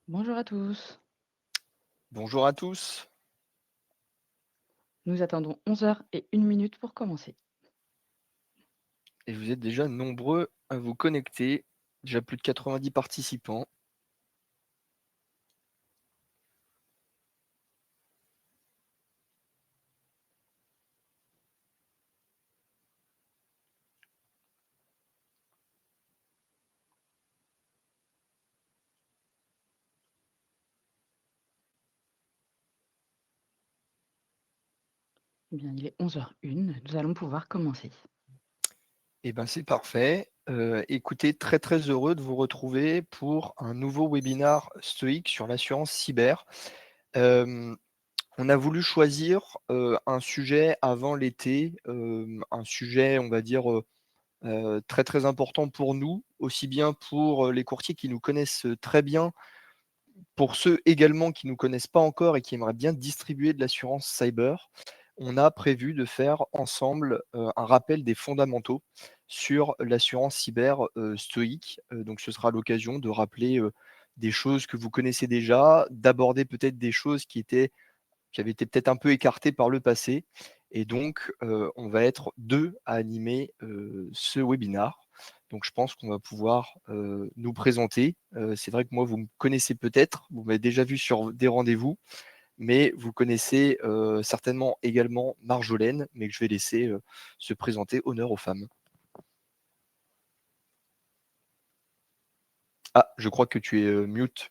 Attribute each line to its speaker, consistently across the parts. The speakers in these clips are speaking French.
Speaker 1: Bonjour à tous.
Speaker 2: Bonjour à tous,
Speaker 1: Nous attendons 11h01 pour commencer.
Speaker 2: et vous êtes déjà nombreux à vous connecter, déjà plus de 90 participants.
Speaker 1: Eh bien, il est 11h01, nous allons pouvoir commencer.
Speaker 2: Et ben c'est parfait. Écoutez, très très heureux de vous retrouver pour un nouveau webinar Stoic sur l'assurance cyber. Hem, on a voulu choisir, un sujet avant l'été, un sujet on va dire, très très important pour nous, aussi bien pour, les courtiers qui nous connaissent, très bien. Pour ceux également qui ne nous connaissent pas encore et qui aimeraient bien distribuer de l'assurance cyber, on a prévu de faire ensemble, un rappel des fondamentaux sur l'assurance cyber, stoïque. Donc ce sera l'occasion de rappeler, des choses que vous connaissez déjà, d'aborder peut-être des choses qui avaient été peut-être un peu écartées par le passé et donc on va être 2 à animer, ce webinar. Donc je pense qu'on va pouvoir, nous présenter. C'est vrai que moi, vous me connaissez peut-être, vous m'avez déjà vu sur des rendez-vous, mais vous connaissez, certainement également Marjolaine, mais que je vais laisser, se présenter. Honneur aux femmes. Ah, je crois que tu es, mute,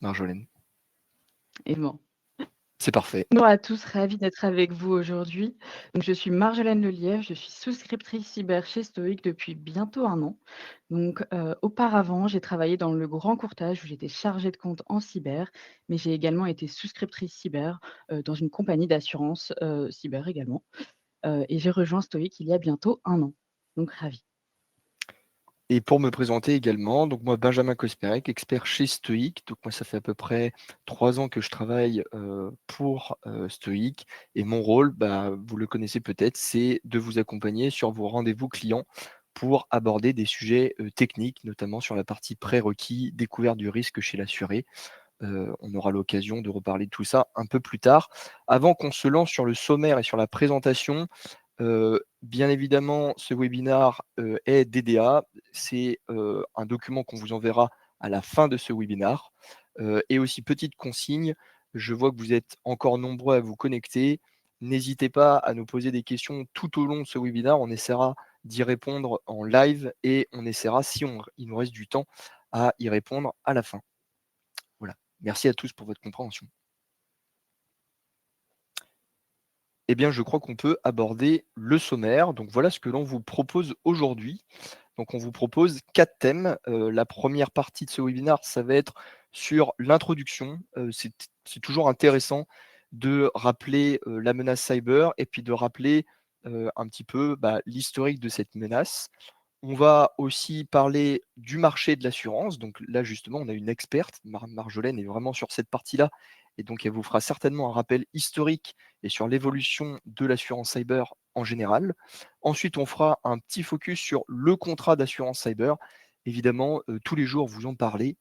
Speaker 2: Marjolaine.
Speaker 1: Et bon,
Speaker 2: C'est parfait.
Speaker 1: bonjour à tous, ravie d'être avec vous aujourd'hui. Donc, je suis Marjolaine Lelièvre, je suis souscriptrice cyber chez Stoic depuis bientôt un an. Donc, auparavant, j'ai travaillé dans le grand courtage où j'étais chargée de compte en cyber, mais j'ai également été souscriptrice cyber dans une compagnie d'assurance cyber également. Et j'ai rejoint Stoic il y a bientôt un an. Donc, ravie.
Speaker 2: Et pour me présenter également, donc moi Benjamin Kosperek, expert chez Stoic. Donc moi ça fait à peu près 3 ans que je travaille, pour, Stoic et mon rôle, bah, vous le connaissez peut-être, c'est de vous accompagner sur vos rendez-vous clients pour aborder des sujets, techniques, notamment sur la partie prérequis, découverte du risque chez l'assuré. On aura l'occasion de reparler de tout ça un peu plus tard. Avant qu'on se lance sur le sommaire et sur la présentation, bien évidemment, ce webinar, est DDA. C'est, un document qu'on vous enverra à la fin de ce webinar. Et aussi petite consigne, je vois que vous êtes encore nombreux à vous connecter. N'hésitez pas à nous poser des questions tout au long de ce webinar. On essaiera d'y répondre en live et on essaiera, si il nous reste du temps, à y répondre à la fin. Voilà. Merci à tous pour votre compréhension. Eh bien, je crois qu'on peut aborder le sommaire. Donc voilà ce que l'on vous propose aujourd'hui. Donc on vous propose 4 thèmes. La première partie de ce webinaire, ça va être sur l'introduction. C'est toujours intéressant de rappeler, la menace cyber et puis de rappeler, un petit peu, bah, l'historique de cette menace. On va aussi parler du marché de l'assurance. Donc là, justement, on a une experte, Marjolaine est vraiment sur cette partie-là et donc elle vous fera certainement un rappel historique et sur l'évolution de l'assurance cyber en général. Ensuite, on fera un petit focus sur le contrat d'assurance cyber. Évidemment, tous les jours, vous en parlez,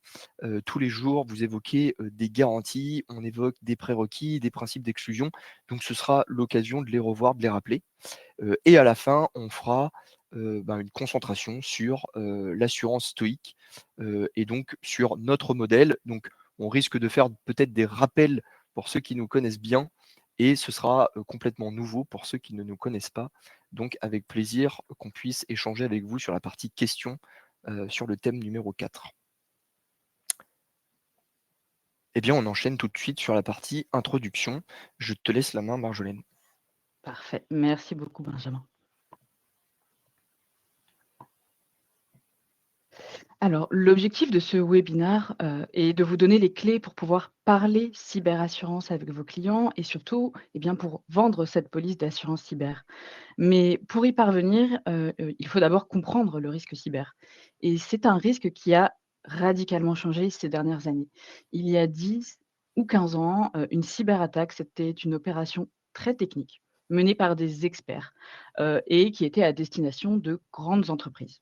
Speaker 2: tous les jours, vous évoquez, des garanties, on évoque des prérequis, des principes d'exclusion. Donc ce sera l'occasion de les revoir, de les rappeler. Et à la fin, on fera, ben, une concentration sur, l'assurance stoïque, et donc sur notre modèle. Donc on risque de faire peut-être des rappels pour ceux qui nous connaissent bien et ce sera, complètement nouveau pour ceux qui ne nous connaissent pas. Donc avec plaisir qu'on puisse échanger avec vous sur la partie questions, sur le thème numéro 4. Eh bien, on enchaîne tout de suite sur la partie introduction. Je te laisse la main, Marjolaine.
Speaker 1: Parfait. Merci beaucoup, Benjamin. Alors, l'objectif de ce webinaire, est de vous donner les clés pour pouvoir parler cyberassurance avec vos clients et surtout, eh bien, pour vendre cette police d'assurance cyber. Mais pour y parvenir, il faut d'abord comprendre le risque cyber et c'est un risque qui a radicalement changé ces dernières années. Il y a 10 ou 15 ans, une cyberattaque, c'était une opération très technique, menée par des experts, et qui était à destination de grandes entreprises.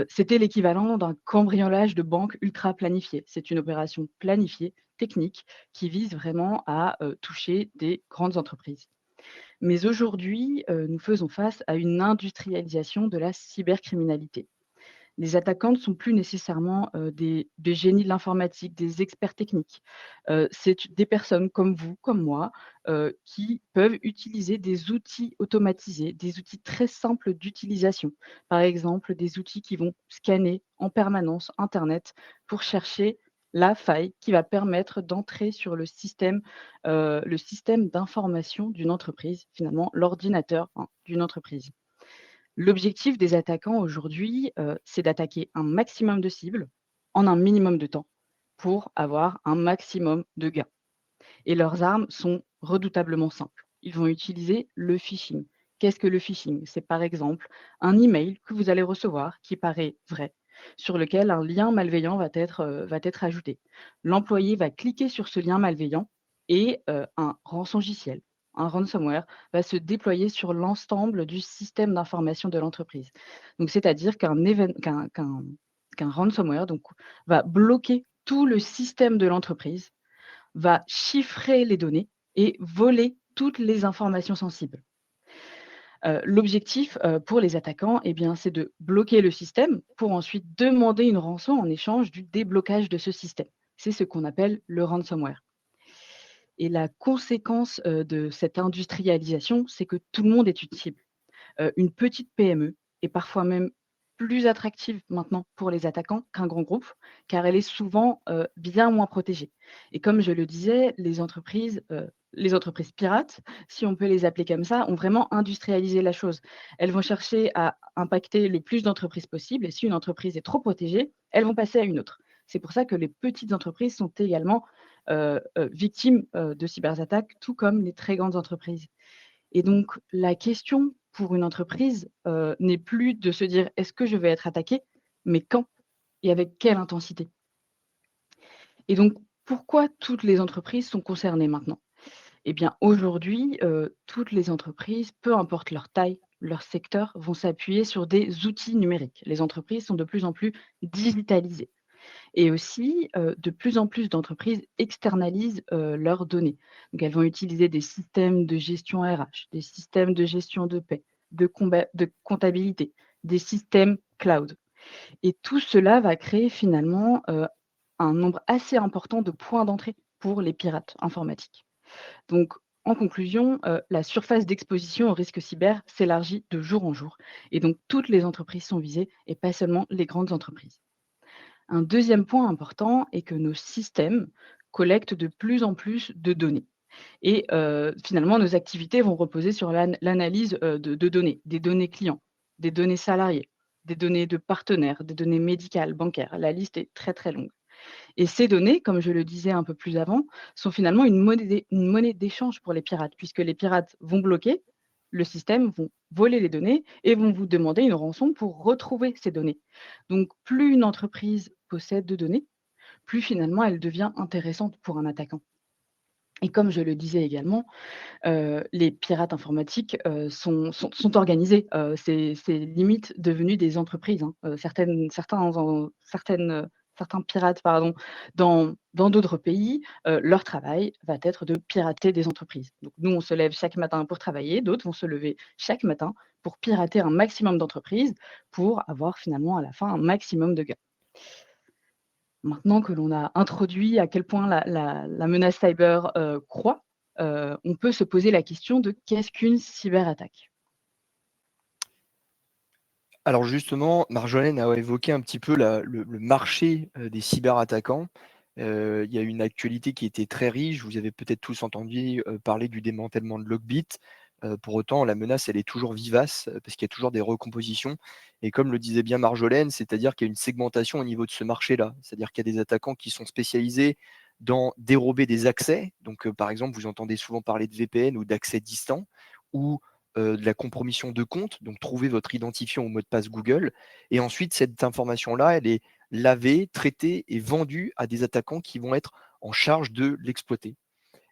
Speaker 1: C'était l'équivalent d'un cambriolage de banque ultra planifié. C'est une opération planifiée, technique, qui vise vraiment à, toucher des grandes entreprises. Mais aujourd'hui, nous faisons face à une industrialisation de la cybercriminalité. Les attaquants ne sont plus nécessairement, des génies de l'informatique, des experts techniques. C'est des personnes comme vous, comme moi, qui peuvent utiliser des outils automatisés, des outils très simples d'utilisation. Par exemple, des outils qui vont scanner en permanence internet pour chercher la faille qui va permettre d'entrer sur le système d'information d'une entreprise, finalement l'ordinateur, hein, d'une entreprise. L'objectif des attaquants aujourd'hui, c'est d'attaquer un maximum de cibles en un minimum de temps pour avoir un maximum de gains et leurs armes sont redoutablement simples. Ils vont utiliser le phishing. Qu'est-ce que le phishing? C'est par exemple un email que vous allez recevoir qui paraît vrai, sur lequel un lien malveillant va être ajouté. L'employé va cliquer sur ce lien malveillant et un rançongiciel, un ransomware, va se déployer sur l'ensemble du système d'information de l'entreprise. Donc c'est-à-dire qu'un ransomware donc, va bloquer tout le système de l'entreprise, va chiffrer les données et voler toutes les informations sensibles. L'objectif, pour les attaquants eh bien, c'est de bloquer le système pour ensuite demander une rançon en échange du déblocage de ce système. C'est ce qu'on appelle le ransomware et la conséquence, de cette industrialisation, c'est que tout le monde est une cible. Une petite PME est parfois même plus attractive maintenant pour les attaquants qu'un grand groupe, car elle est souvent, bien moins protégée et comme je le disais, les entreprises pirates, si on peut les appeler comme ça, ont vraiment industrialisé la chose. Elles vont chercher à impacter le plus d'entreprises possible et si une entreprise est trop protégée, elles vont passer à une autre. C'est pour ça que les petites entreprises sont également, victimes, de cyberattaques, tout comme les très grandes entreprises. Et donc la question pour une entreprise, n'est plus de se dire: «Est-ce que je vais être attaqué?» mais quand et avec quelle intensité? Et donc pourquoi toutes les entreprises sont concernées maintenant? Eh bien aujourd'hui, toutes les entreprises, peu importe leur taille, leur secteur, vont s'appuyer sur des outils numériques. Les entreprises sont de plus en plus digitalisées. Et aussi, de plus en plus d'entreprises externalisent, leurs données. Donc elles vont utiliser des systèmes de gestion RH, des systèmes de gestion de paie, de comptabilité, des systèmes cloud et tout cela va créer finalement, un nombre assez important de points d'entrée pour les pirates informatiques. Donc en conclusion, la surface d'exposition au risque cyber s'élargit de jour en jour et donc toutes les entreprises sont visées et pas seulement les grandes entreprises. Un deuxième point important est que nos systèmes collectent de plus en plus de données et finalement nos activités vont reposer sur l'analyse, de données, des données clients, des données salariés, des données de partenaires, des données médicales, bancaires. La liste est très, très longue et ces données, comme je le disais un peu plus avant, sont finalement une monnaie d'échange pour les pirates puisque les pirates vont bloquer le système, vont voler les données et vont vous demander une rançon pour retrouver ces données. Donc plus une entreprise possède de données, plus finalement elle devient intéressante pour un attaquant. Et comme je le disais également, les pirates informatiques, sont organisés, c'est limite devenu des entreprises, hein. Certains pirates, pardon, dans d'autres pays, leur travail va être de pirater des entreprises. Donc nous, on se lève chaque matin pour travailler, d'autres vont se lever chaque matin pour pirater un maximum d'entreprises, pour avoir finalement à la fin un maximum de gains. Maintenant que l'on a introduit à quel point la menace cyber, croît, on peut se poser la question de qu'est-ce qu'une cyberattaque?
Speaker 2: Alors justement, Marjolaine a évoqué un petit peu le marché, des cyberattaquants. Il y a une actualité qui était très riche. Vous avez peut-être tous entendu, parler du démantèlement de Lockbit. Pour autant, la menace, elle est toujours vivace, parce qu'il y a toujours des recompositions et comme le disait bien Marjolaine, c'est-à-dire qu'il y a une segmentation au niveau de ce marché-là. C'est-à-dire qu'il y a des attaquants qui sont spécialisés dans dérober des accès. Donc, par exemple, vous entendez souvent parler de VPN ou d'accès distant ou de la compromission de compte, donc trouver votre identifiant ou mot de passe Google. Et ensuite, cette information-là, elle est lavée, traitée et vendue à des attaquants qui vont être en charge de l'exploiter.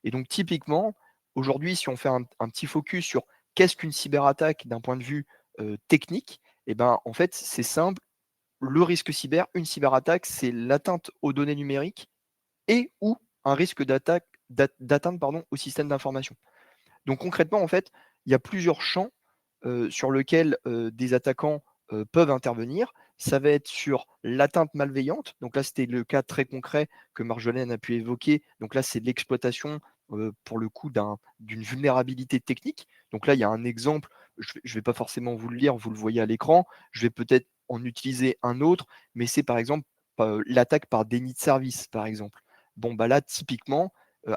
Speaker 2: Et donc, typiquement, aujourd'hui, si on fait un petit focus sur qu'est-ce qu'une cyberattaque d'un point de vue technique, et ben, en fait, c'est simple. le risque cyber, une cyberattaque, c'est l'atteinte aux données numériques et ou un risque d'atteinte pardon, au système d'information. Donc concrètement, en fait, il y a plusieurs champs sur lequel des attaquants peuvent intervenir. Ça va être sur l'atteinte malveillante. Donc là, c'était le cas très concret que Marjolaine a pu évoquer. Donc là, c'est de l'exploitation pour le coup d'une vulnérabilité technique. Donc là, il y a un exemple. Je ne vais pas forcément vous le lire, vous le voyez à l'écran. Je vais peut-être en utiliser un autre, mais c'est par exemple l'attaque par déni de service, par exemple. Bon, bah là, typiquement,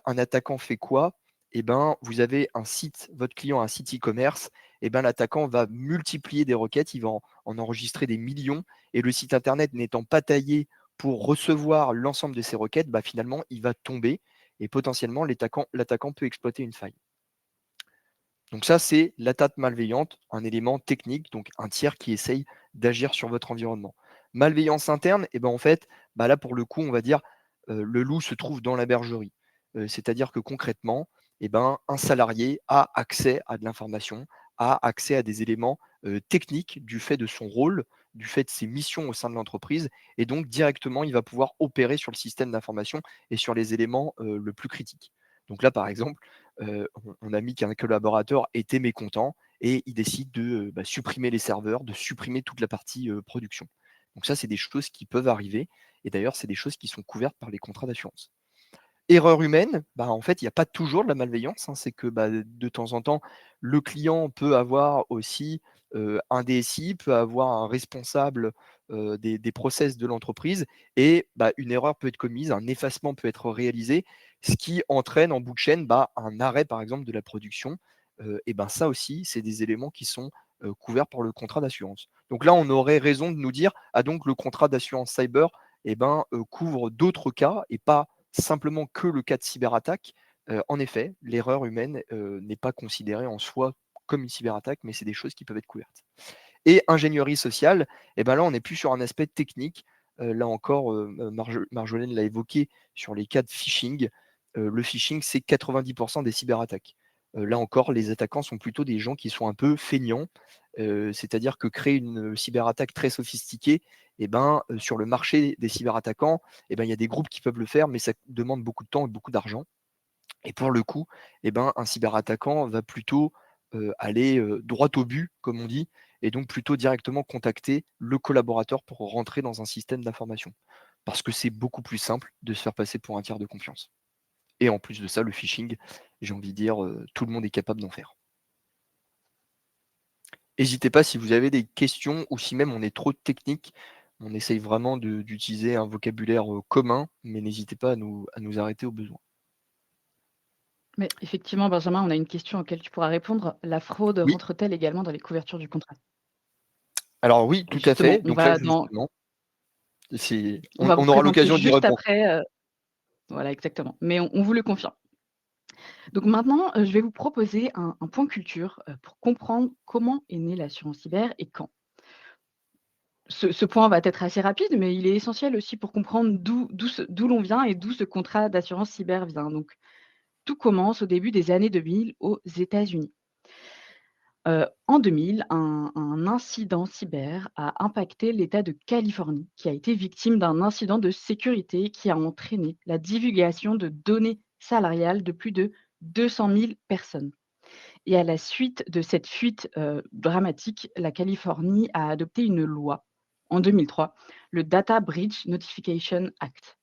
Speaker 2: un attaquant fait quoi? Eh ben, vous avez un site, votre client a un site e-commerce, eh ben, l'attaquant va multiplier des requêtes, il va en enregistrer des millions, et le site internet n'étant pas taillé pour recevoir l'ensemble de ces requêtes, bah, finalement, il va tomber et potentiellement l'attaquant peut exploiter une faille. Donc ça, c'est l'attaque malveillante, un élément technique, donc un tiers qui essaye d'agir sur votre environnement. Malveillance interne, et ben en fait, bah là pour le coup, on va dire le loup se trouve dans la bergerie. C'est-à-dire que concrètement, eh ben, un salarié a accès à de l'information, a accès à des éléments techniques du fait de son rôle, du fait de ses missions au sein de l'entreprise, et donc directement, il va pouvoir opérer sur le système d'information et sur les éléments le plus critiques. Donc là, par exemple, on a mis qu'un collaborateur était mécontent et il décide de bah, supprimer les serveurs, de supprimer toute la partie production. Donc ça, c'est des choses qui peuvent arriver et d'ailleurs, c'est des choses qui sont couvertes par les contrats d'assurance. Erreur humaine, bah, en fait, il n'y a pas toujours de la malveillance, hein. C'est que, bah, de temps en temps, le client peut avoir aussi, un DSI, peut avoir un responsable, des process de l'entreprise et bah, une erreur peut être commise, un effacement peut être réalisé, ce qui entraîne en bout de chaîne, bah, un arrêt, par exemple, de la production. Et ben, ça aussi, c'est des éléments qui sont, couverts par le contrat d'assurance. Donc là, on aurait raison de nous dire: «Ah donc le contrat d'assurance cyber, et ben, couvre d'autres cas et pas simplement que le cas de cyberattaque, en effet, l'erreur humaine, n'est pas considérée en soi comme une cyberattaque, mais c'est des choses qui peuvent être couvertes. Et ingénierie sociale, et ben là, on n'est plus sur un aspect technique. Là encore, Marjolaine l'a évoqué sur les cas de phishing. Le phishing, c'est 90 des cyberattaques. Là encore, les attaquants sont plutôt des gens qui sont un peu feignants, c'est-à-dire que créer une cyberattaque très sophistiquée, et ben, sur le marché des cyberattaquants, et ben, il y a des groupes qui peuvent le faire, mais ça demande beaucoup de temps et beaucoup d'argent. Et pour le coup, eh ben, un cyberattaquant va plutôt, aller, droit au but, comme on dit, et donc plutôt directement contacter le collaborateur pour rentrer dans un système d'information. Parce que c'est beaucoup plus simple de se faire passer pour un tiers de confiance. Et en plus de ça, le phishing, j'ai envie de dire, tout le monde est capable d'en faire. N'hésitez pas si vous avez des questions ou si même on est trop technique, on essaye vraiment d'utiliser un vocabulaire, commun, mais n'hésitez pas à nous arrêter au besoin.
Speaker 1: Mais effectivement, Benjamin, on a une question auquel tu pourras répondre. La fraude
Speaker 2: Oui,
Speaker 1: rentre-t-elle également dans les couvertures du contrat?
Speaker 2: alors oui,
Speaker 1: Et
Speaker 2: tout à
Speaker 1: justement,
Speaker 2: fait. Donc là, justement,
Speaker 1: on va vous
Speaker 2: on aura
Speaker 1: présenter
Speaker 2: l'occasion d'y
Speaker 1: juste
Speaker 2: répondre.
Speaker 1: après, voilà exactement, mais on vous le confirme. Donc maintenant, je vais vous proposer un point culture, pour comprendre comment est née l'assurance cyber et quand. Ce point va être assez rapide, mais il est essentiel aussi pour comprendre d'où l'on vient et d'où ce contrat d'assurance cyber vient. Donc tout commence au début des années 2000 aux États-Unis. En 2000, un incident cyber a impacté l'État de Californie, qui a été victime d'un incident de sécurité qui a entraîné la divulgation de données salariales de plus de 200 000 personnes. Et à la suite de cette fuite, dramatique, la Californie a adopté une loi en 2003, le Data Breach Notification Act.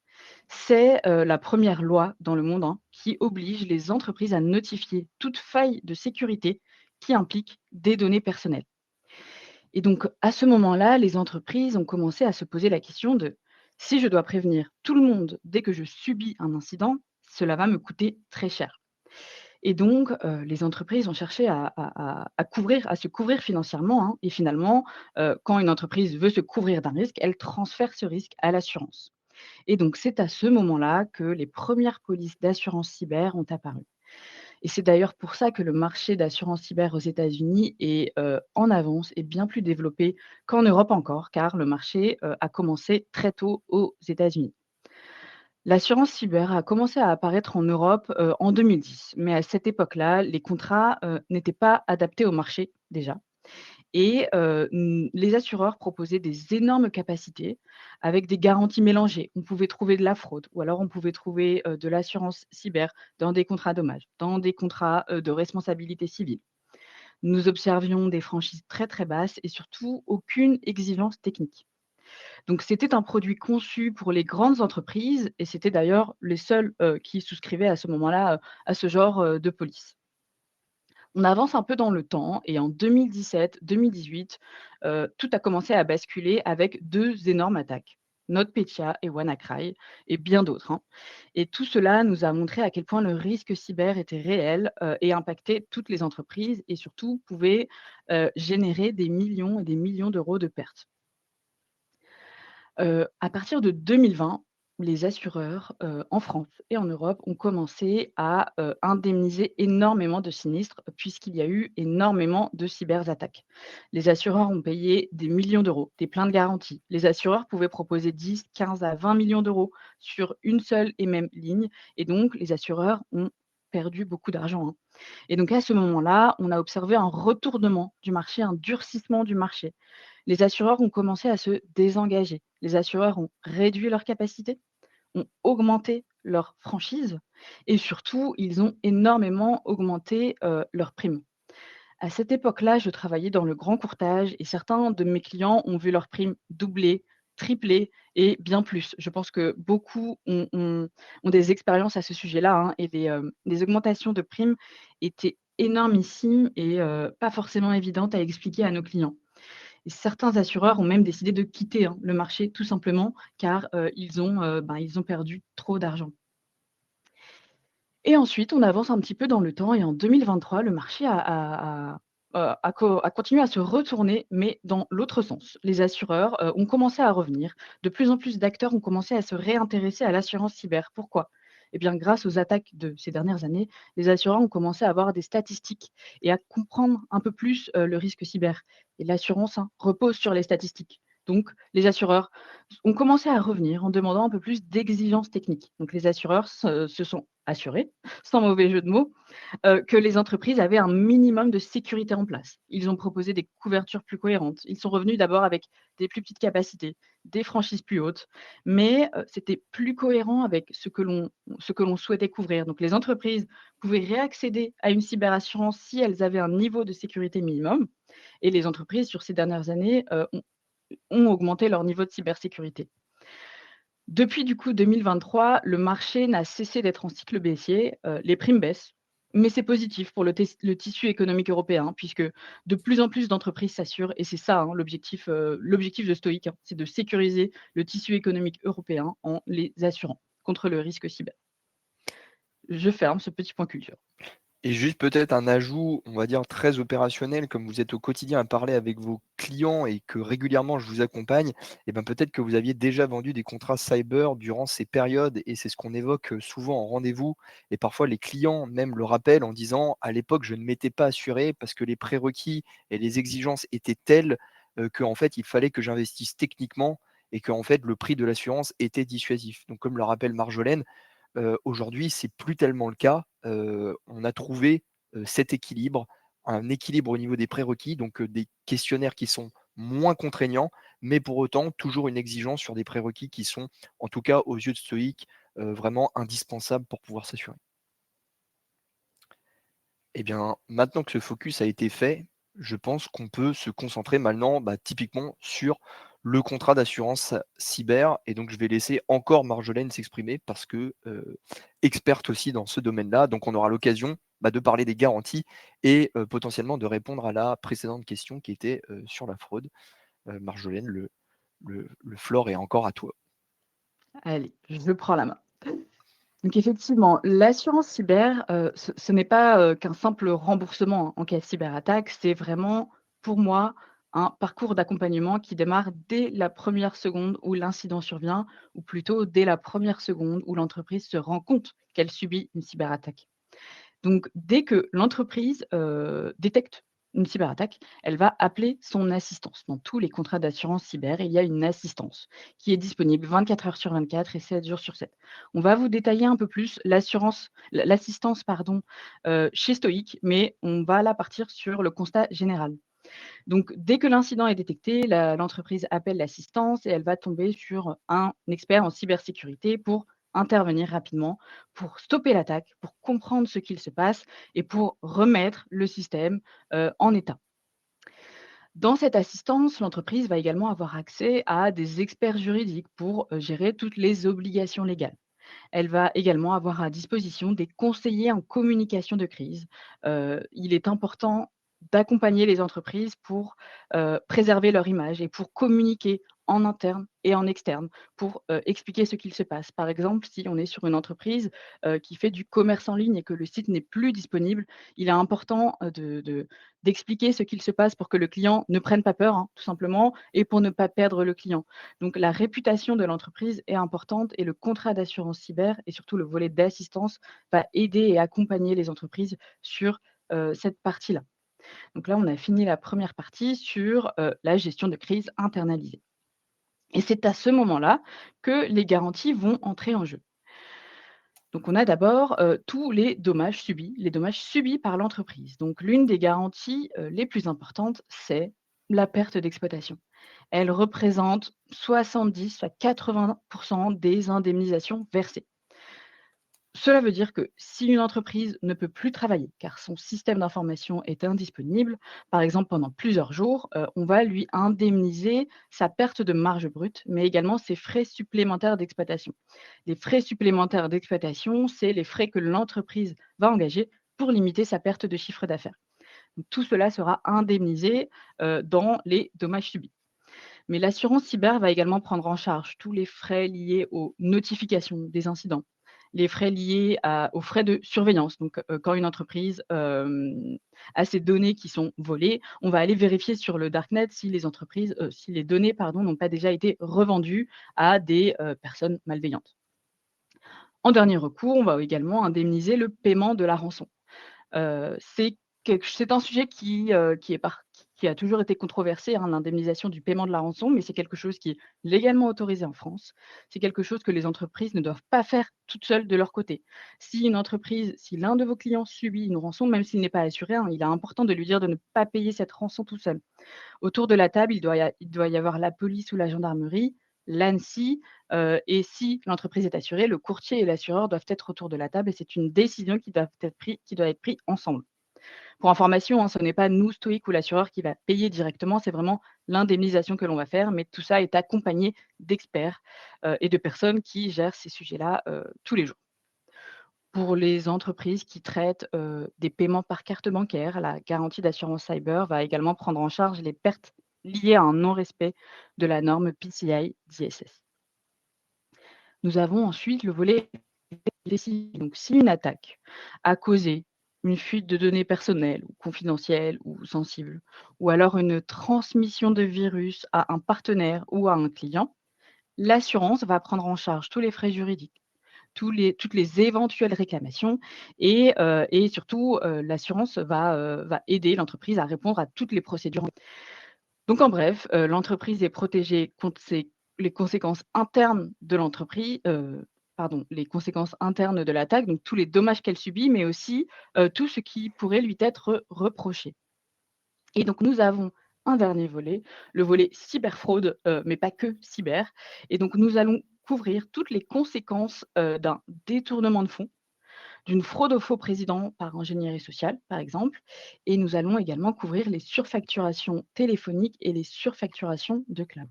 Speaker 1: C'est, la première loi dans le monde, hein, qui oblige les entreprises à notifier toute faille de sécurité qui implique des données personnelles. Et donc à ce moment-là, les entreprises ont commencé à se poser la question de: «Si je dois prévenir tout le monde dès que je subis un incident, cela va me coûter très cher». Et donc, les entreprises ont cherché à se couvrir financièrement, hein, et finalement, quand une entreprise veut se couvrir d'un risque, elle transfère ce risque à l'assurance. Et donc c'est à ce moment-là que les premières polices d'assurance cyber ont apparu. Et c'est d'ailleurs pour ça que le marché d'assurance cyber aux États-Unis est, en avance et bien plus développé qu'en Europe encore, car le marché, a commencé très tôt aux États-Unis. L'assurance cyber a commencé à apparaître en Europe, en 2010, mais à cette époque-là, les contrats, n'étaient pas adaptés au marché déjà, Et les assureurs proposaient des énormes capacités avec des garanties mélangées. On pouvait trouver de la fraude ou alors on pouvait trouver, de l'assurance cyber dans des contrats dommages, dans des contrats, de responsabilité civile. Nous observions des franchises très, très basses et surtout aucune exigence technique. Donc c'était un produit conçu pour les grandes entreprises et c'était d'ailleurs les seuls, qui souscrivaient à ce moment-là, à ce genre, de police. On avance un peu dans le temps et en 2017-2018, tout a commencé à basculer avec 2 énormes attaques, NotPetya et WannaCry et bien d'autres, hein. Et tout cela nous a montré à quel point le risque cyber était réel, et impactait toutes les entreprises et surtout pouvait, générer des millions et des millions d'euros de pertes. À partir de 2020, les assureurs, en France et en Europe ont commencé à, indemniser énormément de sinistres, puisqu'il y a eu énormément de cyberattaques. Les assureurs ont payé des millions d'euros, des pleins de garantie. Les assureurs pouvaient proposer 10, 15 à 20 millions d'euros sur une seule et même ligne et donc les assureurs ont perdu beaucoup d'argent, hein. Et donc à ce moment-là, on a observé un retournement du marché, un durcissement du marché. Les assureurs ont commencé à se désengager. Les assureurs ont réduit leurs capacités, ont augmenté leurs franchises et surtout, ils ont énormément augmenté, leurs primes. À cette époque-là, je travaillais dans le grand courtage et certains de mes clients ont vu leurs primes doubler, tripler et bien plus. Je pense que beaucoup ont des expériences à ce sujet-là, hein, et les augmentations de primes étaient énormissimes et pas forcément évidentes à expliquer à nos clients. Et certains assureurs ont même décidé de quitter, hein, le marché tout simplement car, ils ont perdu trop d'argent. Et ensuite, on avance un petit peu dans le temps et en 2023, le marché a continué à se retourner, mais dans l'autre sens. Les assureurs, ont commencé à revenir. De plus en plus d'acteurs ont commencé à se réintéresser à l'assurance cyber. Pourquoi? Eh bien, grâce aux attaques de ces dernières années, les assureurs ont commencé à avoir des statistiques et à comprendre un peu plus, le risque cyber. Et l'assurance, hein, repose sur les statistiques. Donc les assureurs ont commencé à revenir en demandant un peu plus d'exigences techniques. Donc les assureurs se sont assurés, sans mauvais jeu de mots, que les entreprises avaient un minimum de sécurité en place. Ils ont proposé des couvertures plus cohérentes. Ils sont revenus d'abord avec des plus petites capacités, des franchises plus hautes, mais c'était plus cohérent avec ce que l'on souhaitait couvrir. Donc les entreprises pouvaient réaccéder à une cyberassurance si elles avaient un niveau de sécurité minimum et les entreprises, sur ces dernières années, ont augmenté leur niveau de cybersécurité. Depuis du coup 2023, le marché n'a cessé d'être en cycle baissier, les primes baissent, mais c'est positif pour le tissu économique européen puisque de plus en plus d'entreprises s'assurent et c'est ça, hein, l'objectif de Stoic, hein, c'est de sécuriser le tissu économique européen en les assurant contre le risque cyber. Je ferme ce petit point culture.
Speaker 2: Et juste peut-être un ajout, on va dire très opérationnel, comme vous êtes au quotidien à parler avec vos clients et que régulièrement je vous accompagne, et ben peut-être que vous aviez déjà vendu des contrats cyber durant ces périodes et c'est ce qu'on évoque souvent en rendez-vous. Et parfois les clients même le rappellent en disant à l'époque je ne m'étais pas assuré parce que les prérequis et les exigences étaient telles qu'en fait il fallait que j'investisse techniquement et qu'en fait le prix de l'assurance était dissuasif. Donc comme le rappelle Marjolaine, aujourd'hui, c'est plus tellement le cas. On a trouvé, cet équilibre, un équilibre au niveau des prérequis, donc des questionnaires qui sont moins contraignants, mais pour autant toujours une exigence sur des prérequis qui sont, en tout cas aux yeux de Stoic, vraiment indispensables pour pouvoir s'assurer. Eh bien, maintenant que ce focus a été fait, je pense qu'on peut se concentrer maintenant, bah, typiquement sur le contrat d'assurance cyber. Et donc, je vais laisser encore Marjolaine s'exprimer parce que experte aussi dans ce domaine-là. Donc, on aura l'occasion bah, de parler des garanties et potentiellement de répondre à la précédente question qui était sur la fraude. Marjolaine, le floor est encore à toi.
Speaker 1: Allez, je prends la main. Donc effectivement, l'assurance cyber, ce n'est pas, qu'un simple remboursement hein, en cas de cyberattaque, c'est vraiment, pour moi, un parcours d'accompagnement qui démarre dès la première seconde où l'incident survient ou plutôt dès la première seconde où l'entreprise se rend compte qu'elle subit une cyberattaque. Donc, dès que l'entreprise, détecte une cyberattaque, elle va appeler son assistance. Dans tous les contrats d'assurance cyber, il y a une assistance qui est disponible 24 heures sur 24 et 7 jours sur 7. On va vous détailler un peu plus l'assistance pardon, chez Stoic, mais on va là partir sur le constat général. Donc, dès que l'incident est détecté, l'entreprise appelle l'assistance et elle va tomber sur un expert en cybersécurité pour intervenir rapidement, pour stopper l'attaque, pour comprendre ce qu'il se passe et pour remettre le système en état. Dans cette assistance, l'entreprise va également avoir accès à des experts juridiques pour gérer toutes les obligations légales. Elle va également avoir à disposition des conseillers en communication de crise. Il est important d'accompagner les entreprises pour, préserver leur image et pour communiquer en interne et en externe, pour, expliquer ce qu'il se passe. Par exemple, si on est sur une entreprise, qui fait du commerce en ligne et que le site n'est plus disponible, il est important, d'expliquer ce qu'il se passe pour que le client ne prenne pas peur, hein, tout simplement, et pour ne pas perdre le client. Donc la réputation de l'entreprise est importante et le contrat d'assurance cyber et surtout le volet d'assistance va aider et accompagner les entreprises sur, cette partie-là. Donc là, on a fini la première partie sur, la gestion de crise internalisée et c'est à ce moment-là que les garanties vont entrer en jeu. Donc on a d'abord, tous les dommages subis par l'entreprise. Donc l'une des garanties, les plus importantes, c'est la perte d'exploitation. Elle représente 70 à 80 des indemnisations versées. Cela veut dire que si une entreprise ne peut plus travailler car son système d'information est indisponible, par exemple pendant plusieurs jours, on va lui indemniser sa perte de marge brute, mais également ses frais supplémentaires d'exploitation. Les frais supplémentaires d'exploitation, c'est les frais que l'entreprise va engager pour limiter sa perte de chiffre d'affaires. Donc tout cela sera indemnisé, dans les dommages subis. Mais l'assurance cyber va également prendre en charge tous les frais liés aux notifications des incidents, les frais liés aux frais de surveillance. Donc, quand une entreprise, a ses données qui sont volées, on va aller vérifier sur le darknet si les données, pardon, n'ont pas déjà été revendues à des, personnes malveillantes. En dernier recours, on va également indemniser le paiement de la rançon. C'est un sujet qui a toujours été controversé, hein, l'indemnisation du paiement de la rançon, mais c'est quelque chose qui est légalement autorisé en France. C'est quelque chose que les entreprises ne doivent pas faire toutes seules de leur côté. Si l'un de vos clients subit une rançon, même s'il n'est pas assuré, hein, il est important de lui dire de ne pas payer cette rançon tout seul. Autour de la table, il doit y avoir la police ou la gendarmerie, l'ANSSI, et si l'entreprise est assurée, le courtier et l'assureur doivent être autour de la table et c'est une décision qui doit être prise ensemble. Pour information, hein, ce n'est pas nous, Stoic ou l'assureur qui va payer directement, c'est vraiment l'indemnisation que l'on va faire, mais tout ça est accompagné d'experts, et de personnes qui gèrent ces sujets-là, tous les jours. Pour les entreprises qui traitent, des paiements par carte bancaire, la garantie d'assurance cyber va également prendre en charge les pertes liées à un non-respect de la norme PCI DSS. Nous avons ensuite le volet décisive. Donc si une attaque a causé une fuite de données personnelles ou confidentielles ou sensibles, ou alors une transmission de virus à un partenaire ou à un client, l'assurance va prendre en charge tous les frais juridiques, toutes les éventuelles réclamations et surtout, l'assurance va aider l'entreprise à répondre à toutes les procédures. Donc en bref, l'entreprise est protégée contre les conséquences internes de les conséquences internes de l'attaque, donc tous les dommages qu'elle subit, mais aussi, tout ce qui pourrait lui être reproché. Et donc nous avons un dernier volet, le volet cyberfraude, mais pas que cyber. Et donc nous allons couvrir toutes les conséquences, d'un détournement de fonds, d'une fraude au faux président par ingénierie sociale, par exemple. Et nous allons également couvrir les surfacturations téléphoniques et les surfacturations de cloud.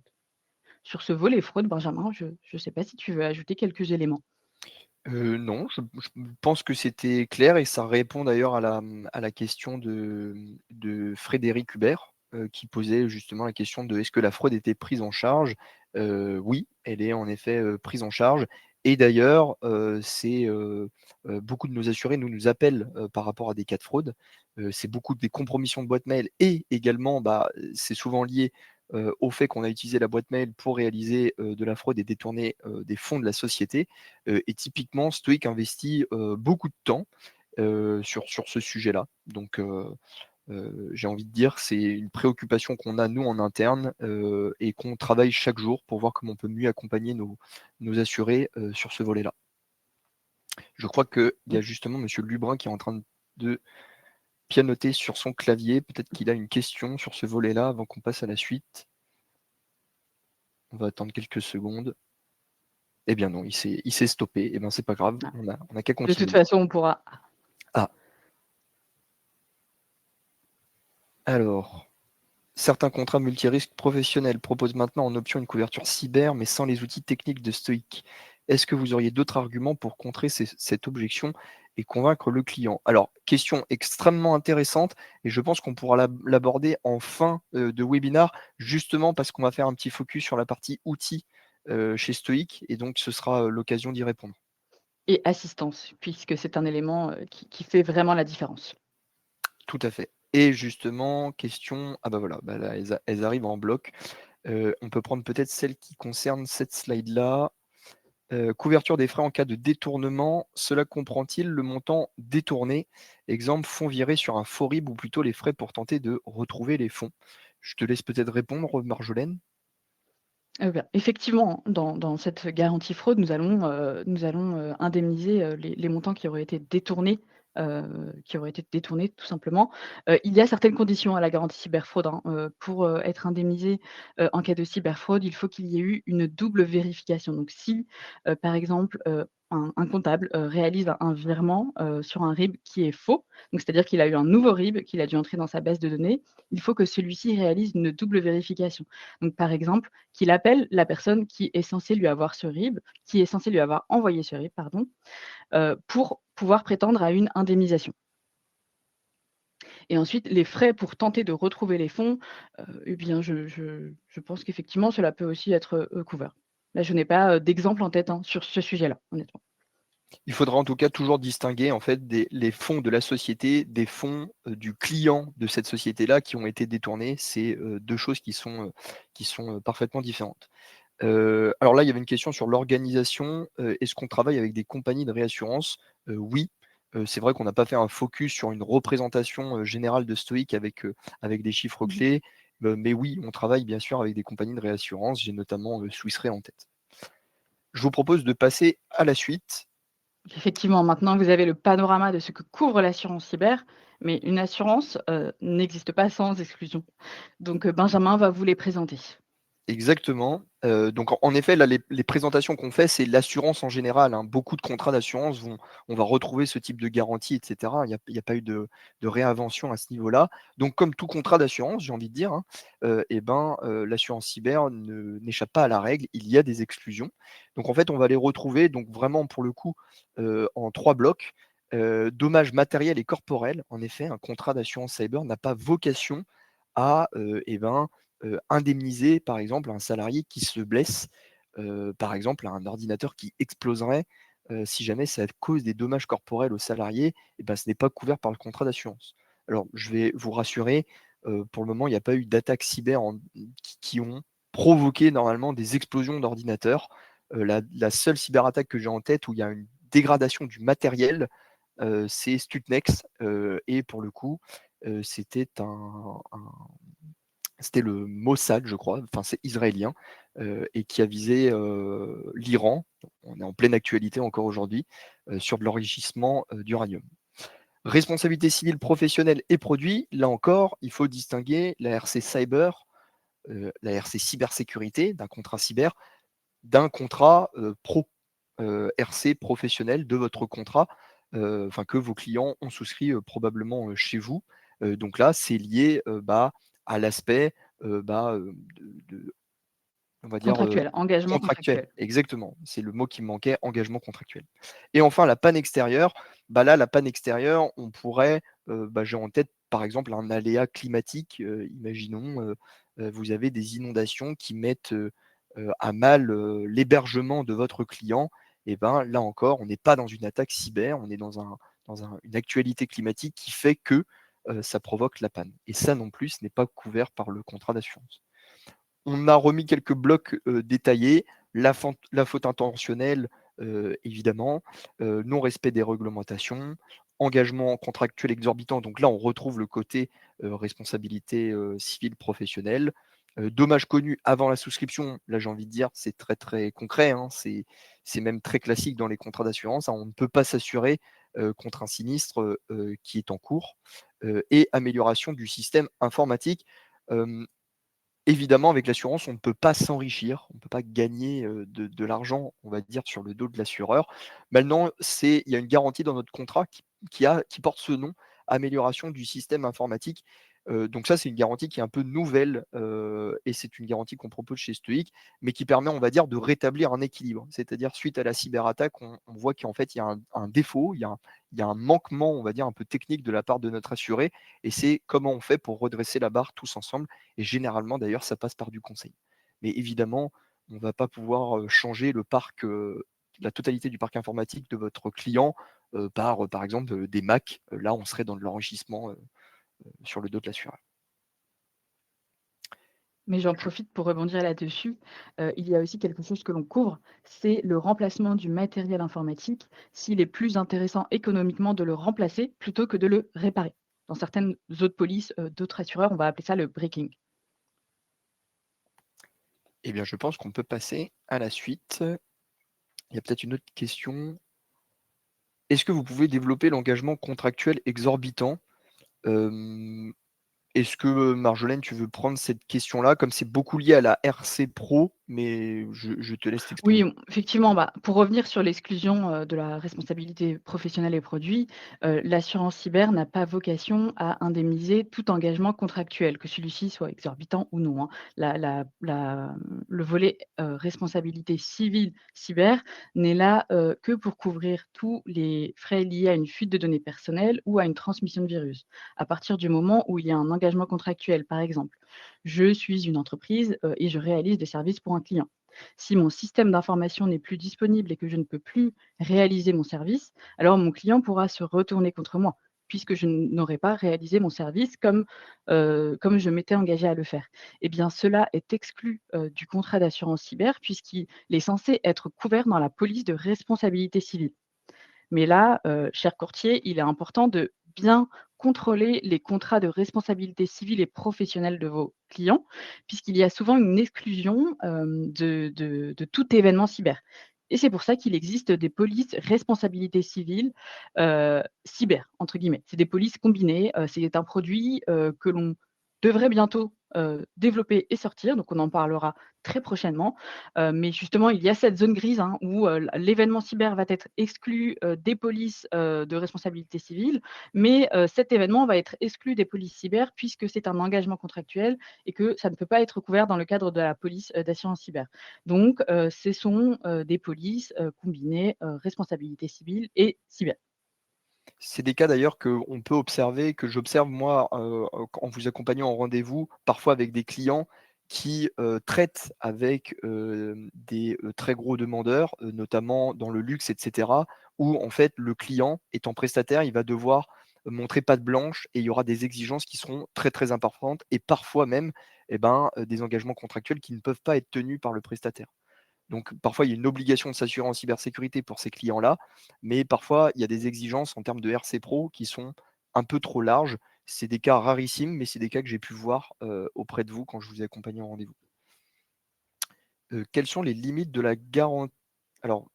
Speaker 1: Sur ce volet fraude, Benjamin, je ne sais pas si tu veux ajouter quelques éléments.
Speaker 2: Non, je pense que c'était clair et ça répond d'ailleurs à la question de Frédéric Hubert, qui posait justement la question de: «Est-ce que la fraude était prise en charge?» Oui, elle est en effet, prise en charge et d'ailleurs, beaucoup de nos assurés nous appellent, par rapport à des cas de fraude. C'est beaucoup des compromissions de boîte mail et également, c'est souvent lié, au fait qu'on a utilisé la boîte mail pour réaliser, de la fraude et détourner, des fonds de la société. Et typiquement, Stoic investit, beaucoup de temps, sur ce sujet-là. Donc, j'ai envie de dire, c'est une préoccupation qu'on a nous en interne, et qu'on travaille chaque jour pour voir comment on peut mieux accompagner nos assurés, sur ce volet-là. Je crois qu'il y a justement monsieur Lubrin qui est en train de pianoter sur son clavier. Peut-être qu'il a une question sur ce volet-là avant qu'on passe à la suite. On va attendre quelques secondes. Eh bien non, il s'est stoppé. Eh bien, c'est pas grave,
Speaker 1: Ah,
Speaker 2: on a qu'à
Speaker 1: de toute
Speaker 2: continuer.
Speaker 1: façon, on pourra
Speaker 2: Ah, alors, certains contrats multirisques professionnels proposent maintenant en option une couverture cyber, mais sans les outils techniques de Stoic. Est-ce que vous auriez d'autres arguments pour contrer cette objection et convaincre le client? Alors, question extrêmement intéressante, et je pense qu'on pourra l'aborder en fin de webinaire, justement parce qu'on va faire un petit focus sur la partie outils chez Stoic, et donc ce sera l'occasion d'y répondre.
Speaker 1: et assistance, puisque c'est un élément, qui fait vraiment la différence.
Speaker 2: Tout à fait. Et justement, question, ah bah voilà, bah là, elles arrivent en bloc. On peut prendre peut-être celle qui concerne cette slide-là. Couverture des frais en cas de détournement, cela comprend-il le montant détourné? Exemple, fonds virés sur un faux RIB ou plutôt les frais pour tenter de retrouver les fonds? Je te laisse peut-être répondre, Marjolaine?
Speaker 1: Bien, effectivement, dans cette garantie fraude, nous allons indemniser, les montants qui auraient été détournés tout simplement. Il y a certaines conditions à la garantie cyberfraude, hein, pour, être indemnisé, en cas de cyberfraude, il faut qu'il y ait eu une double vérification. Donc si, par exemple, un comptable, réalise un virement, sur un RIB qui est faux, donc c'est-à-dire qu'il a eu un nouveau RIB qu'il a dû entrer dans sa base de données, il faut que celui-ci réalise une double vérification. Donc par exemple, qu'il appelle la personne qui est censée lui avoir ce RIB, qui est censée lui avoir envoyé ce RIB, pardon, pour pouvoir prétendre à une indemnisation. Et ensuite, les frais pour tenter de retrouver les fonds, eh bien, je pense qu'effectivement, cela peut aussi être, couvert. Là, je n'ai pas, d'exemple en tête, hein, sur ce sujet-là, honnêtement.
Speaker 2: Il faudra en tout cas toujours distinguer en fait les fonds de la société des fonds du client de cette société-là qui ont été détournés. C'est deux choses qui sont parfaitement différentes. Alors là, il y avait une question sur l'organisation. Est-ce qu'on travaille avec des compagnies de réassurance? Oui. C'est vrai qu'on n'a pas fait un focus sur une représentation générale de Stoic avec des chiffres
Speaker 1: Mmh.
Speaker 2: clés. Mais oui, on travaille bien sûr avec des compagnies de réassurance. J'ai notamment Swiss Re en tête. Je vous propose de passer à la suite.
Speaker 1: Effectivement, maintenant vous avez le panorama de ce que couvre l'assurance cyber, mais une assurance, n'existe pas sans exclusion. Donc, Benjamin va vous les présenter.
Speaker 2: Exactement. Donc en effet, là, les présentations qu'on fait, c'est l'assurance en général, hein. Beaucoup de contrats d'assurance on va retrouver ce type de garantie et cetera. Il y a pas eu de réinvention à ce niveau-là. Donc comme tout contrat d'assurance, j'ai envie de dire, hein, l'assurance cyber n'échappe pas à la règle. Il y a des exclusions. Donc en fait, on va les retrouver donc vraiment pour le coup, en 3 blocs. Dommages matériels et corporels. En effet, un contrat d'assurance cyber n'a pas vocation à, indemniser, par exemple, un salarié qui se blesse, par exemple, à un ordinateur qui exploserait, si jamais c'est à cause des dommages corporels au salarié, et ben, ce n'est pas couvert par le contrat d'assurance. Alors, je vais vous rassurer, pour le moment, il n'y a pas eu d'attaques cyber qui ont provoqué normalement des explosions d'ordinateurs. La seule cyberattaque que j'ai en tête où il y a une dégradation du matériel, c'est Stutnex, et pour le coup, c'était c'était le Mossad, je crois, enfin c'est israélien, et qui a visé, l'Iran. On est en pleine actualité encore aujourd'hui, sur de l'enrichissement, d'uranium. Responsabilité civile professionnelle et produits, là encore, il faut distinguer la RC cyber, la RC cybersécurité d'un contrat cyber, d'un contrat, pro, RC professionnel de votre contrat, enfin que vos clients ont souscrit, probablement, chez vous. Donc là, c'est lié, à l'aspect, de on va dire,
Speaker 1: Contractuel, engagement
Speaker 2: contractuel.
Speaker 1: contractuel.
Speaker 2: Exactement, c'est le mot qui me manquait, engagement contractuel. Et enfin la panne extérieure, là, la panne extérieure, on pourrait, j'ai en tête, par exemple, un aléa climatique, imaginons, vous avez des inondations qui mettent, à mal, l'hébergement de votre client. Et ben, là encore, on n'est pas dans une attaque cyber, on est dans une actualité climatique qui fait que, ça provoque la panne. Et ça non plus, ce n'est pas couvert par le contrat d'assurance. On a remis quelques blocs, détaillés, la faute intentionnelle, évidemment, non-respect des réglementations, engagement contractuel exorbitant, donc là, on retrouve le côté, responsabilité, civile professionnelle, dommages connus avant la souscription. Là, j'ai envie de dire, c'est très, très concret, hein, c'est même très classique dans les contrats d'assurance, hein. On ne peut pas s'assurer, contre un sinistre qui est en cours et amélioration du système informatique. Hem, Évidemment, avec l'assurance, on ne peut pas s'enrichir, on ne peut pas gagner, de l'argent, on va dire, sur le dos de l'assureur. Maintenant, il y a une garantie dans notre contrat qui porte ce nom, amélioration du système informatique. Donc ça, c'est une garantie qui est un peu nouvelle, et c'est une garantie qu'on propose chez Stoic, mais qui permet, on va dire, de rétablir un équilibre. C'est-à-dire, suite à la cyberattaque, on voit qu'en fait, il y a un défaut, il y a un manquement, on va dire, un peu technique de la part de notre assuré, et c'est comment on fait pour redresser la barre tous ensemble, et généralement, d'ailleurs, ça passe par du conseil. Mais évidemment, on ne va pas pouvoir, changer la totalité du parc informatique de votre client, par exemple, des Mac. Là, on serait dans de l'enrichissement, sur le dos de l'assureur.
Speaker 1: Mais j'en
Speaker 2: Je
Speaker 1: profite pour rebondir là-dessus. Il y a aussi quelque chose que l'on couvre, c'est le remplacement du matériel informatique, s'il est plus intéressant économiquement de le remplacer plutôt que de le réparer. Dans certaines autres polices, d'autres assureurs, on va appeler ça le breaking.
Speaker 2: Eh bien, je pense qu'on peut passer à la suite. Il y a peut-être une autre question. Est-ce que vous pouvez développer l'engagement contractuel exorbitant? Hem Est-ce que, Marjolaine, tu veux prendre cette question-là? Comme c'est beaucoup lié à la RC Pro, mais je te laisse
Speaker 1: Oui,
Speaker 2: t'exprimer.
Speaker 1: effectivement, bah, pour revenir sur l'exclusion, de la responsabilité professionnelle et produit, l'assurance cyber n'a pas vocation à indemniser tout engagement contractuel, que celui-ci soit exorbitant ou non, hein. Le volet, responsabilité civile cyber n'est là, que pour couvrir tous les frais liés à une fuite de données personnelles ou à une transmission de virus. À partir du moment où il y a un engagement contractuel, par exemple, je suis une entreprise, et je réalise des services pour un client. Si mon système d'information n'est plus disponible et que je ne peux plus réaliser mon service, alors mon client pourra se retourner contre moi, puisque je n'aurais pas réalisé mon service comme je m'étais engagée à le faire. Eh bien, cela est exclu du contrat d'assurance cyber, puisqu'il est censé être couvert dans la police de responsabilité civile. Mais là, cher courtier, il est important de bien contrôler les contrats de responsabilité civile et professionnelle de vos clients, puisqu'il y a souvent une exclusion, de tout événement cyber. Et c'est pour ça qu'il existe des polices responsabilité civile, «cyber» entre guillemets. C'est des polices combinées, c'est un produit, que l'on devrait bientôt, développer et sortir, donc on en parlera très prochainement. Mais justement, il y a cette zone grise, hein, où, l'événement cyber va être exclu, des polices, de responsabilité civile, mais, cet événement va être exclu des polices cyber puisque c'est un engagement contractuel et que ça ne peut pas être couvert dans le cadre de la police, d'assurance cyber. Donc, ce sont, des polices, combinées, responsabilité civile et cyber.
Speaker 2: C'est des cas d'ailleurs qu'on peut observer, que j'observe moi, en vous accompagnant en rendez-vous, parfois avec des clients qui, traitent avec, des, très gros demandeurs, notamment dans le luxe et cetera, où en fait le client étant prestataire, il va devoir montrer patte blanche et il y aura des exigences qui seront très, très importantes et parfois même, et ben, des engagements contractuels qui ne peuvent pas être tenus par le prestataire. Donc parfois, il y a une obligation de s'assurer en cybersécurité pour ces clients-là, mais parfois, il y a des exigences en termes de RC Pro qui sont un peu trop larges. C'est des cas rarissimes, mais c'est des cas que j'ai pu voir, auprès de vous quand je vous ai accompagné en rendez-vous. Quelles sont les limites de la garantie alors,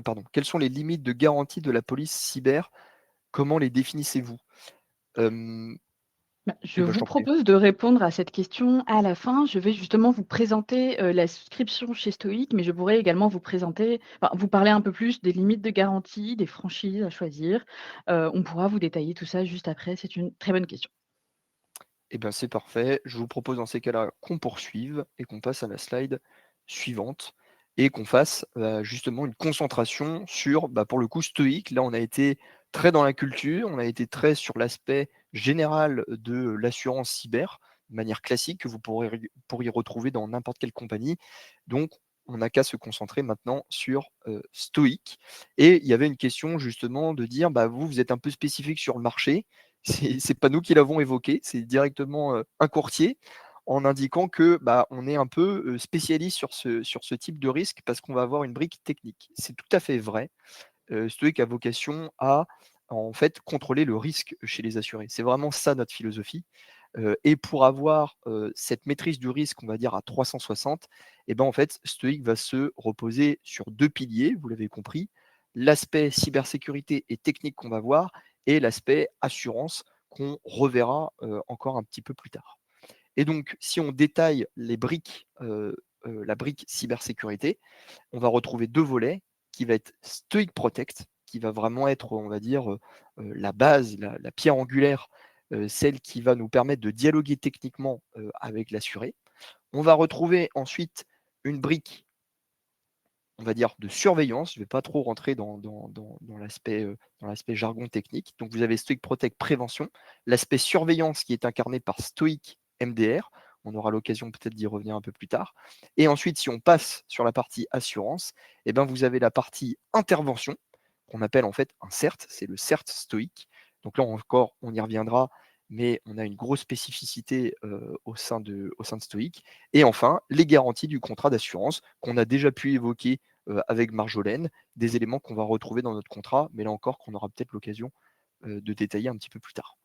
Speaker 2: pardon, quelles sont les limites de garantie de la police cyber? Comment les définissez-vous? Hem
Speaker 1: Bah, je
Speaker 2: Et ben, je
Speaker 1: vous
Speaker 2: t'en prie.
Speaker 1: propose de répondre à cette question à la fin. Je vais justement vous présenter, la souscription chez Stoic, mais je pourrais également vous présenter vous parler un peu plus des limites de garantie, des franchises à choisir. On pourra vous détailler tout ça juste après, c'est une très bonne question.
Speaker 2: Eh bien, c'est parfait. Je vous propose dans ces cas-là qu'on poursuive et qu'on passe à la slide suivante et qu'on fasse justement une concentration sur, bah, pour le coup, stoïque. Là, on a été très dans la culture, on a été très sur l'aspect général de l'assurance cyber, de manière classique, que vous pourriez retrouver dans n'importe quelle compagnie. Donc, on n'a qu'à se concentrer maintenant sur stoïque. Et il y avait une question justement de dire, bah, vous êtes un peu spécifique sur le marché. C'est pas nous qui l'avons évoqué, c'est directement, un courtier, en indiquant que, bah, on est un peu, spécialiste sur ce type de risque parce qu'on va avoir une brique technique. C'est tout à fait vrai. Stoic a vocation à, en fait, contrôler le risque chez les assurés. C'est vraiment ça notre philosophie, et pour avoir, cette maîtrise du risque, on va dire à 360, et ben, en fait, Stoic va se reposer sur 2 piliers, vous l'avez compris. l'aspect cybersécurité et technique qu'on va voir et l'aspect assurance qu'on reverra encore un petit peu plus tard. Et donc, si on détaille les briques, la brique cybersécurité, on va retrouver 2 volets qui va être Stoic Protect, qui va vraiment être, on va dire, la base, la pierre angulaire, celle qui va nous permettre de dialoguer techniquement, avec l'assuré. On va retrouver ensuite une brique, on va dire, de surveillance. Je ne vais pas trop rentrer dans l'aspect jargon technique. Donc vous avez Stoic Protect Prévention, l'aspect surveillance qui est incarné par Stoic MDR. On aura l'occasion peut-être d'y revenir un peu plus tard. Et ensuite, si on passe sur la partie assurance, eh ben, vous avez la partie intervention, qu'on appelle en fait un CERT, c'est le CERT stoïque. Donc là encore, on y reviendra, mais on a une grosse spécificité au sein de Stoïque. Et enfin, les garanties du contrat d'assurance qu'on a déjà pu évoquer avec Marjolaine, des éléments qu'on va retrouver dans notre contrat, mais là encore qu'on aura peut-être l'occasion de détailler un petit peu plus tard.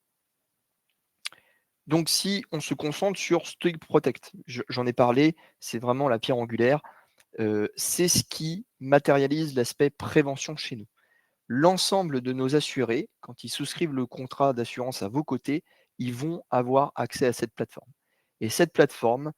Speaker 2: Donc si on se concentre sur Stoic Protect, j'en ai parlé, c'est vraiment la pierre angulaire, c'est ce qui matérialise l'aspect prévention chez nous. L'ensemble de nos assurés, quand ils souscrivent le contrat d'assurance à vos côtés, ils vont avoir accès à cette plateforme. Et cette plateforme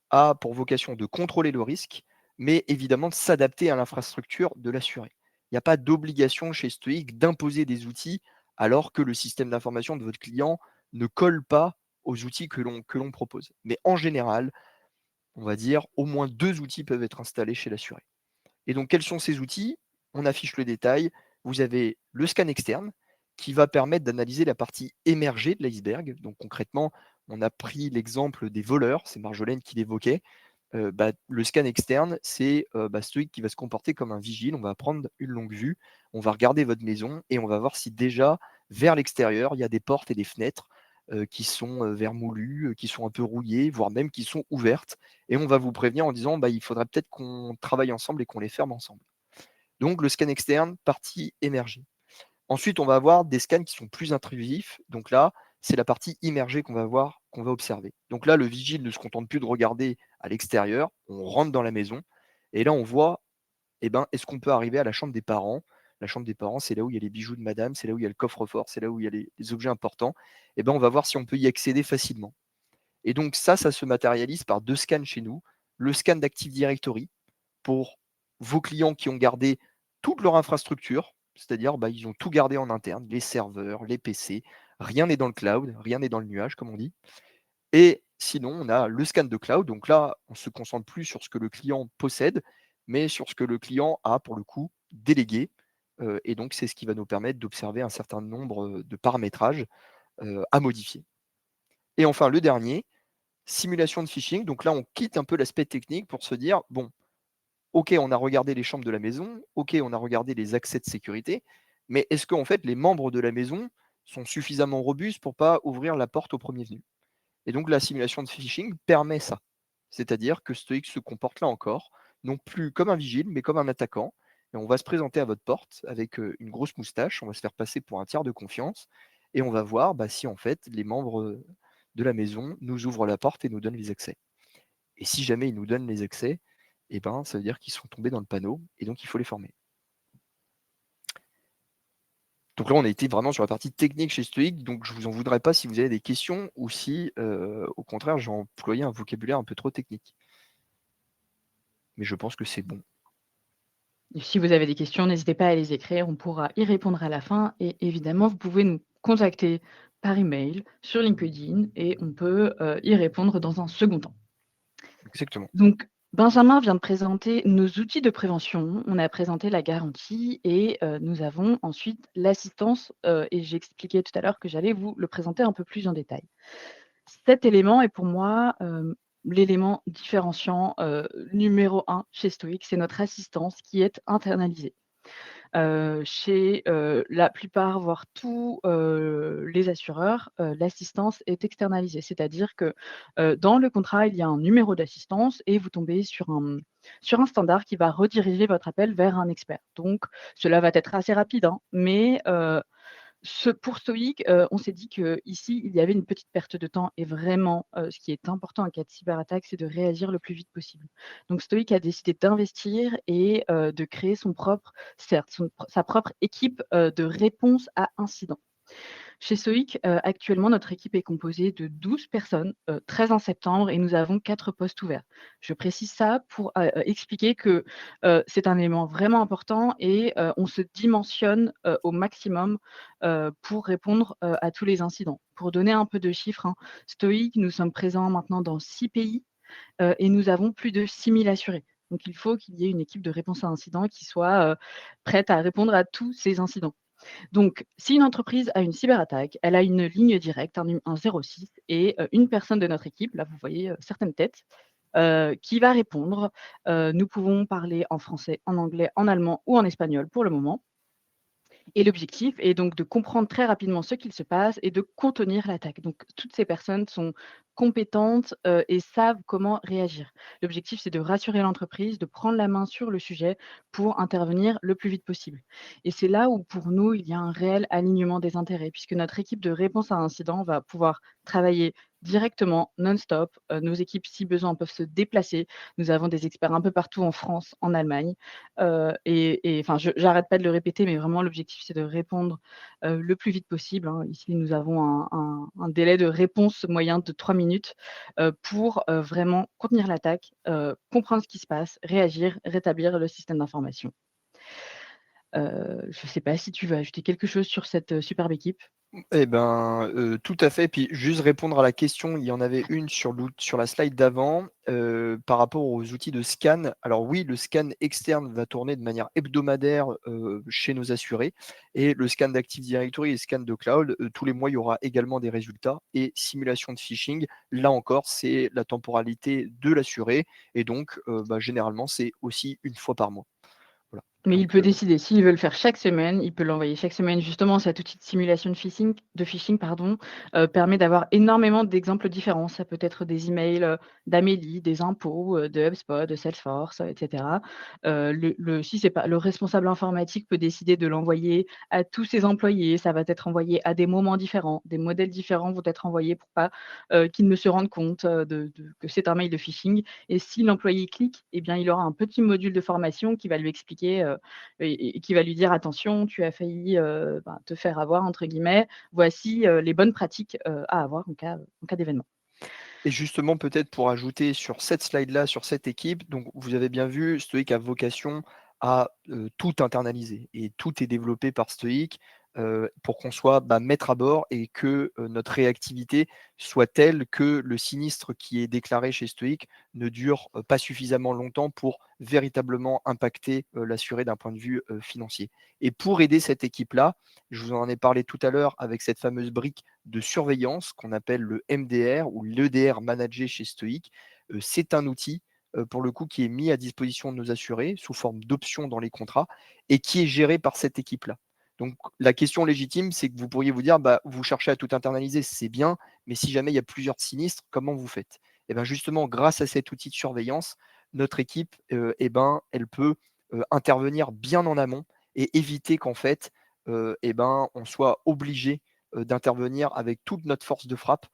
Speaker 2: a pour vocation de contrôler le risque, mais évidemment de s'adapter à l'infrastructure de l'assuré. Il n'y a pas d'obligation chez Stoic d'imposer des outils alors que le système d'information de votre client ne colle pas aux outils que l'on propose. Mais en général, on va dire au moins 2 outils peuvent être installés chez l'assuré. Et donc, quels sont ces outils? On affiche le détail. Vous avez le scan externe qui va permettre d'analyser la partie émergée de l'iceberg. Donc, concrètement, on a pris l'exemple des voleurs, c'est Marjolaine qui l'évoquait. Le scan externe, c'est celui qui va se comporter comme un vigile. On va prendre une longue vue, on va regarder votre maison et on va voir si déjà, vers l'extérieur, il y a des portes et des fenêtres qui sont vermoulues, qui sont un peu rouillées, voire même qui sont ouvertes. Et on va vous prévenir en disant il faudrait peut-être qu'on travaille ensemble et qu'on les ferme ensemble. Donc le scan externe, partie émergée. Ensuite, on va avoir des scans qui sont plus intrusifs. Donc là, c'est la partie immergée qu'on va voir, qu'on va observer. Donc là, le vigile ne se contente plus de regarder à l'extérieur, on rentre dans la maison et là, on voit, est-ce qu'on peut arriver à la chambre des parents? La chambre des parents, c'est là où il y a les bijoux de madame, c'est là où il y a le coffre-fort, c'est là où il y a les objets importants. On va voir si on peut y accéder facilement. Et donc ça se matérialise par 2 scans chez nous. Le scan d'Active Directory pour vos clients qui ont gardé toute leur infrastructure, c'est-à-dire ils ont tout gardé en interne, les serveurs, les PC, rien n'est dans le cloud, rien n'est dans le nuage, comme on dit. Et sinon, on a le scan de cloud. Donc là, on se concentre plus sur ce que le client possède, mais sur ce que le client a, pour le coup, délégué. Et donc, c'est ce qui va nous permettre d'observer un certain nombre de paramétrages à modifier. Et enfin, le dernier, simulation de phishing. Donc là, on quitte un peu l'aspect technique pour se dire, bon, OK, on a regardé les chambres de la maison, OK, on a regardé les accès de sécurité, mais est-ce qu'en fait les membres de la maison sont suffisamment robustes pour pas ouvrir la porte au premier venu? Et donc la simulation de phishing permet ça. C'est-à-dire que Stoic se comporte là encore, non plus comme un vigile, mais comme un attaquant. Et on va se présenter à votre porte avec une grosse moustache, on va se faire passer pour un tiers de confiance, et on va voir si en fait les membres de la maison nous ouvrent la porte et nous donnent les accès. Et si jamais ils nous donnent les accès, ça veut dire qu'ils sont tombés dans le panneau et donc il faut les former. Donc là, on a été vraiment sur la partie technique chez Stoic, donc je vous en voudrais pas si vous avez des questions ou si, au contraire, j'ai employé un vocabulaire un peu trop technique. Mais je pense que c'est bon.
Speaker 1: Et si vous avez des questions, n'hésitez pas à les écrire, on pourra y répondre à la fin et évidemment, vous pouvez nous contacter par email, sur LinkedIn et on peut, y répondre dans un second temps.
Speaker 2: Exactement.
Speaker 1: Donc Benjamin vient de présenter nos outils de prévention, on a présenté la garantie et nous avons ensuite l'assistance, et j'expliquais tout à l'heure que j'allais vous le présenter un peu plus en détail. Cet élément est pour moi, l'élément différenciant, numéro 1 chez Stoic, c'est notre assistance qui est internalisée. Chez, la plupart, voire tous, les assureurs, l'assistance est externalisée. C'est-à-dire que, dans le contrat, il y a un numéro d'assistance et vous tombez sur un standard qui va rediriger votre appel vers un expert. Donc cela va être assez rapide, hein, mais Pour Stoic, on s'est dit qu'ici, il y avait une petite perte de temps et vraiment, ce qui est important en cas de cyberattaque, c'est de réagir le plus vite possible. Donc Stoic a décidé d'investir et de créer son propre certes, sa propre équipe, de réponse à incidents. Chez Stoic, actuellement, notre équipe est composée de 12 personnes, 13 en septembre et nous avons 4 postes ouverts. Je précise ça pour, expliquer que, c'est un élément vraiment important et on se dimensionne, au maximum, pour répondre, à tous les incidents. Pour donner un peu de chiffres, hein, Stoic, nous sommes présents maintenant dans 6 pays, et nous avons plus de 6 000 assurés. Donc il faut qu'il y ait une équipe de réponse à incidents qui soit, prête à répondre à tous ces incidents. Donc, si une entreprise a une cyberattaque, elle a une ligne directe, un 06 et une personne de notre équipe, là vous voyez, certaines têtes, qui va répondre. Nous pouvons parler en français, en anglais, en allemand ou en espagnol pour le moment. Et l'objectif est donc de comprendre très rapidement ce qu'il se passe et de contenir l'attaque. Donc toutes ces personnes sont compétentes, et savent comment réagir. L'objectif, c'est de rassurer l'entreprise, de prendre la main sur le sujet pour intervenir le plus vite possible. Et c'est là où pour nous, il y a un réel alignement des intérêts puisque notre équipe de réponse à incident va pouvoir travailler directement, non-stop. Nos équipes, si besoin, peuvent se déplacer. Nous avons des experts un peu partout en France, en Allemagne. Et enfin, je j'arrête pas de le répéter, mais vraiment l'objectif, c'est de répondre, le plus vite possible, hein. Ici, nous avons un délai de réponse moyen de 3 minutes, pour, vraiment contenir l'attaque, comprendre ce qui se passe, réagir, rétablir le système d'information. Je ne sais pas si tu veux ajouter quelque chose sur cette, superbe équipe?
Speaker 2: Eh ben, tout à fait. Puis juste répondre à la question, il y en avait une sur la slide d'avant, par rapport aux outils de scan. Alors oui, le scan externe va tourner de manière hebdomadaire, chez nos assurés et le scan d'Active Directory et scan de cloud, tous les mois, il y aura également des résultats et simulation de phishing. Là encore, c'est la temporalité de l'assuré et donc, bah, généralement, c'est aussi une fois par mois. Voilà,
Speaker 1: Mais il
Speaker 2: donc
Speaker 1: peut décider, s'il veut le faire chaque semaine, il peut l'envoyer chaque semaine. Justement, cet outil de simulation de phishing pardon, permet d'avoir énormément d'exemples différents. Ça peut être des emails, d'Amélie, des impôts, de HubSpot, de Salesforce, et cetera. Si c'est pas le responsable informatique peut décider de l'envoyer à tous ses employés. Ça va être envoyé à des moments différents. Des modèles différents vont être envoyés pour pas, qu'ils ne se rendent compte, de que c'est un mail de phishing et si l'employé clique, eh bien, il aura un petit module de formation qui va lui expliquer, et qui va lui dire: «Attention, tu as failli, te faire avoir» entre guillemets. Voici, les bonnes pratiques, à avoir en cas d'événement.
Speaker 2: et justement, peut-être pour ajouter sur cette slide-là, sur cette équipe, donc vous avez bien vu, Stoic a vocation à, tout internaliser et tout est développé par Stoic, pour qu'on soit, bah, maître à bord et que, notre réactivité soit telle que le sinistre qui est déclaré chez Stoic ne dure, pas suffisamment longtemps pour véritablement impacter, l'assuré d'un point de vue, financier. Et pour aider cette équipe-là, je vous en ai parlé tout à l'heure avec cette fameuse brique de surveillance qu'on appelle le MDR ou l'EDR managé chez Stoic. C'est un outil, pour le coup, qui est mis à disposition de nos assurés sous forme d'options dans les contrats et qui est géré par cette équipe-là. Donc la question légitime, c'est que vous pourriez vous dire: «Bah, vous cherchez à tout internaliser, c'est bien, mais si jamais il y a plusieurs sinistres, comment vous faites?» Et ben, justement, grâce à cet outil de surveillance, notre équipe, et ben, elle peut, intervenir bien en amont et éviter qu'en fait, et ben, on soit obligé d'intervenir avec toute notre force de frappe,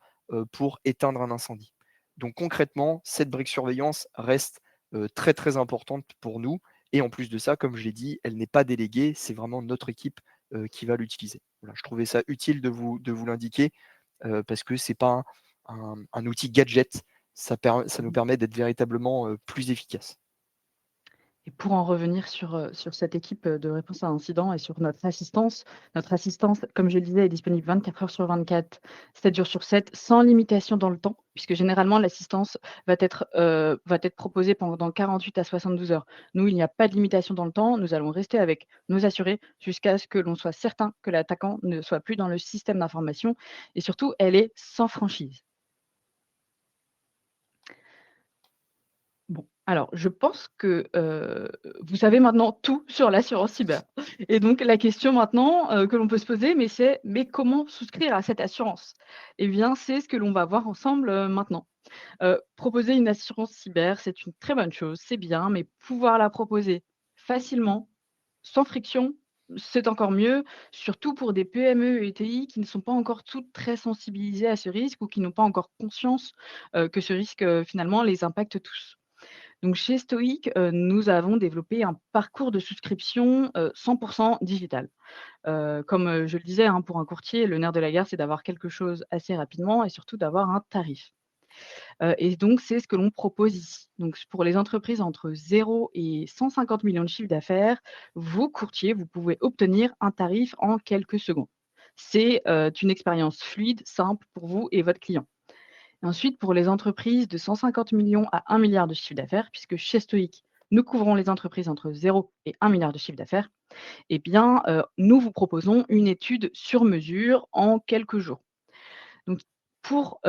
Speaker 2: pour éteindre un incendie. Donc concrètement, cette brique surveillance reste, très, très importante pour nous et en plus de ça, comme je l'ai dit, elle n'est pas déléguée, c'est vraiment notre équipe, qui va l'utiliser. Voilà, je trouvais ça utile de vous l'indiquer, parce que c'est pas un outil gadget, ça nous permet d'être véritablement, plus efficaces.
Speaker 1: Et pour en revenir sur cette équipe, de réponse à incident et sur notre assistance, comme je le disais, est disponible 24 heures sur 24, 7 jours sur 7, sans limitation dans le temps, puisque généralement l'assistance va être proposée pendant 48 à 72 heures. Nous, il n'y a pas de limitation dans le temps, nous allons rester avec nos assurés jusqu'à ce que l'on soit certain que l'attaquant ne soit plus dans le système d'information et surtout, elle est sans franchise. Bon, alors je pense que, vous savez maintenant tout sur l'assurance cyber et donc la question maintenant, que l'on peut se poser, mais comment souscrire à cette assurance? Eh bien, c'est ce que l'on va voir ensemble, maintenant. Proposer une assurance cyber, c'est une très bonne chose, c'est bien, mais pouvoir la proposer facilement, sans friction, c'est encore mieux, surtout pour des PME et ETI qui ne sont pas encore toutes très sensibilisées à ce risque ou qui n'ont pas encore conscience, que ce risque, finalement les impacte tous. Donc chez Stoic, nous avons développé un parcours de souscription, 100 digital. Comme, je le disais, hein, pour un courtier, le nerf de la guerre, c'est d'avoir quelque chose assez rapidement et surtout d'avoir un tarif. Et donc c'est ce que l'on propose ici. Donc pour les entreprises entre 0 et 150 millions de chiffre d'affaires, vous, courtiers, vous pouvez obtenir un tarif en quelques secondes. C'est, une expérience fluide, simple pour vous et votre client. Et ensuite, pour les entreprises de 150 millions à 1 milliard de chiffre d'affaires, puisque chez Stoic, nous couvrons les entreprises entre 0 et 1 milliard de chiffre d'affaires, eh bien, nous vous proposons une étude sur mesure en quelques jours. Donc pour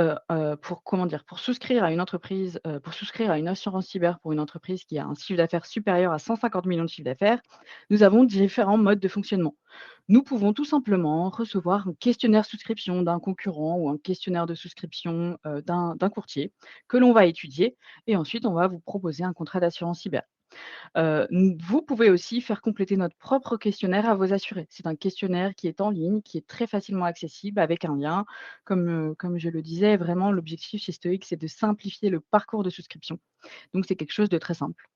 Speaker 1: comment dire? Pour souscrire à une entreprise, pour souscrire à une assurance cyber pour une entreprise qui a un chiffre d'affaires supérieur à 150 millions de chiffre d'affaires, nous avons différents modes de fonctionnement. Nous pouvons tout simplement recevoir un questionnaire souscription d'un concurrent ou un questionnaire de souscription, d'un courtier que l'on va étudier et ensuite on va vous proposer un contrat d'assurance cyber. N Vous pouvez aussi faire compléter notre propre questionnaire à vos assurés. C'est un questionnaire qui est en ligne, qui est très facilement accessible avec un lien. Comme je le disais, vraiment l'objectif chez Stoic, c'est de simplifier le parcours de souscription. Donc c'est quelque chose de très simple.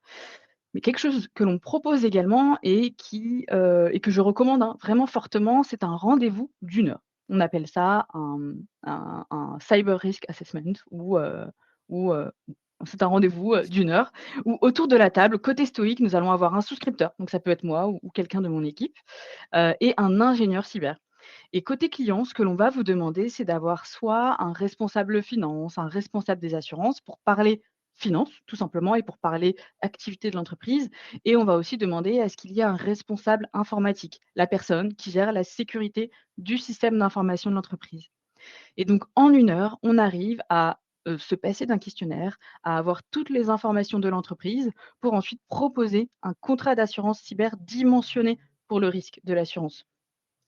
Speaker 1: Mais quelque chose que l'on propose également et que je recommande, hein, vraiment fortement, c'est un rendez-vous d'1 heure. On appelle ça un cyber risk assessment ou c'est un rendez-vous, d'1 heure où autour de la table, côté stoïque, nous allons avoir un souscripteur, donc ça peut être moi ou quelqu'un de mon équipe, et un ingénieur cyber. Et côté client, ce que l'on va vous demander, c'est d'avoir soit un responsable finance, un responsable des assurances pour parler finance, tout simplement, et pour parler activité de l'entreprise. Et on va aussi demander à ce qu'il y ait un responsable informatique, la personne qui gère la sécurité du système d'information de l'entreprise. Et donc, en 1 heure, on arrive à se passer d'un questionnaire, à avoir toutes les informations de l'entreprise pour ensuite proposer un contrat d'assurance cyber dimensionné pour le risque de l'assurance.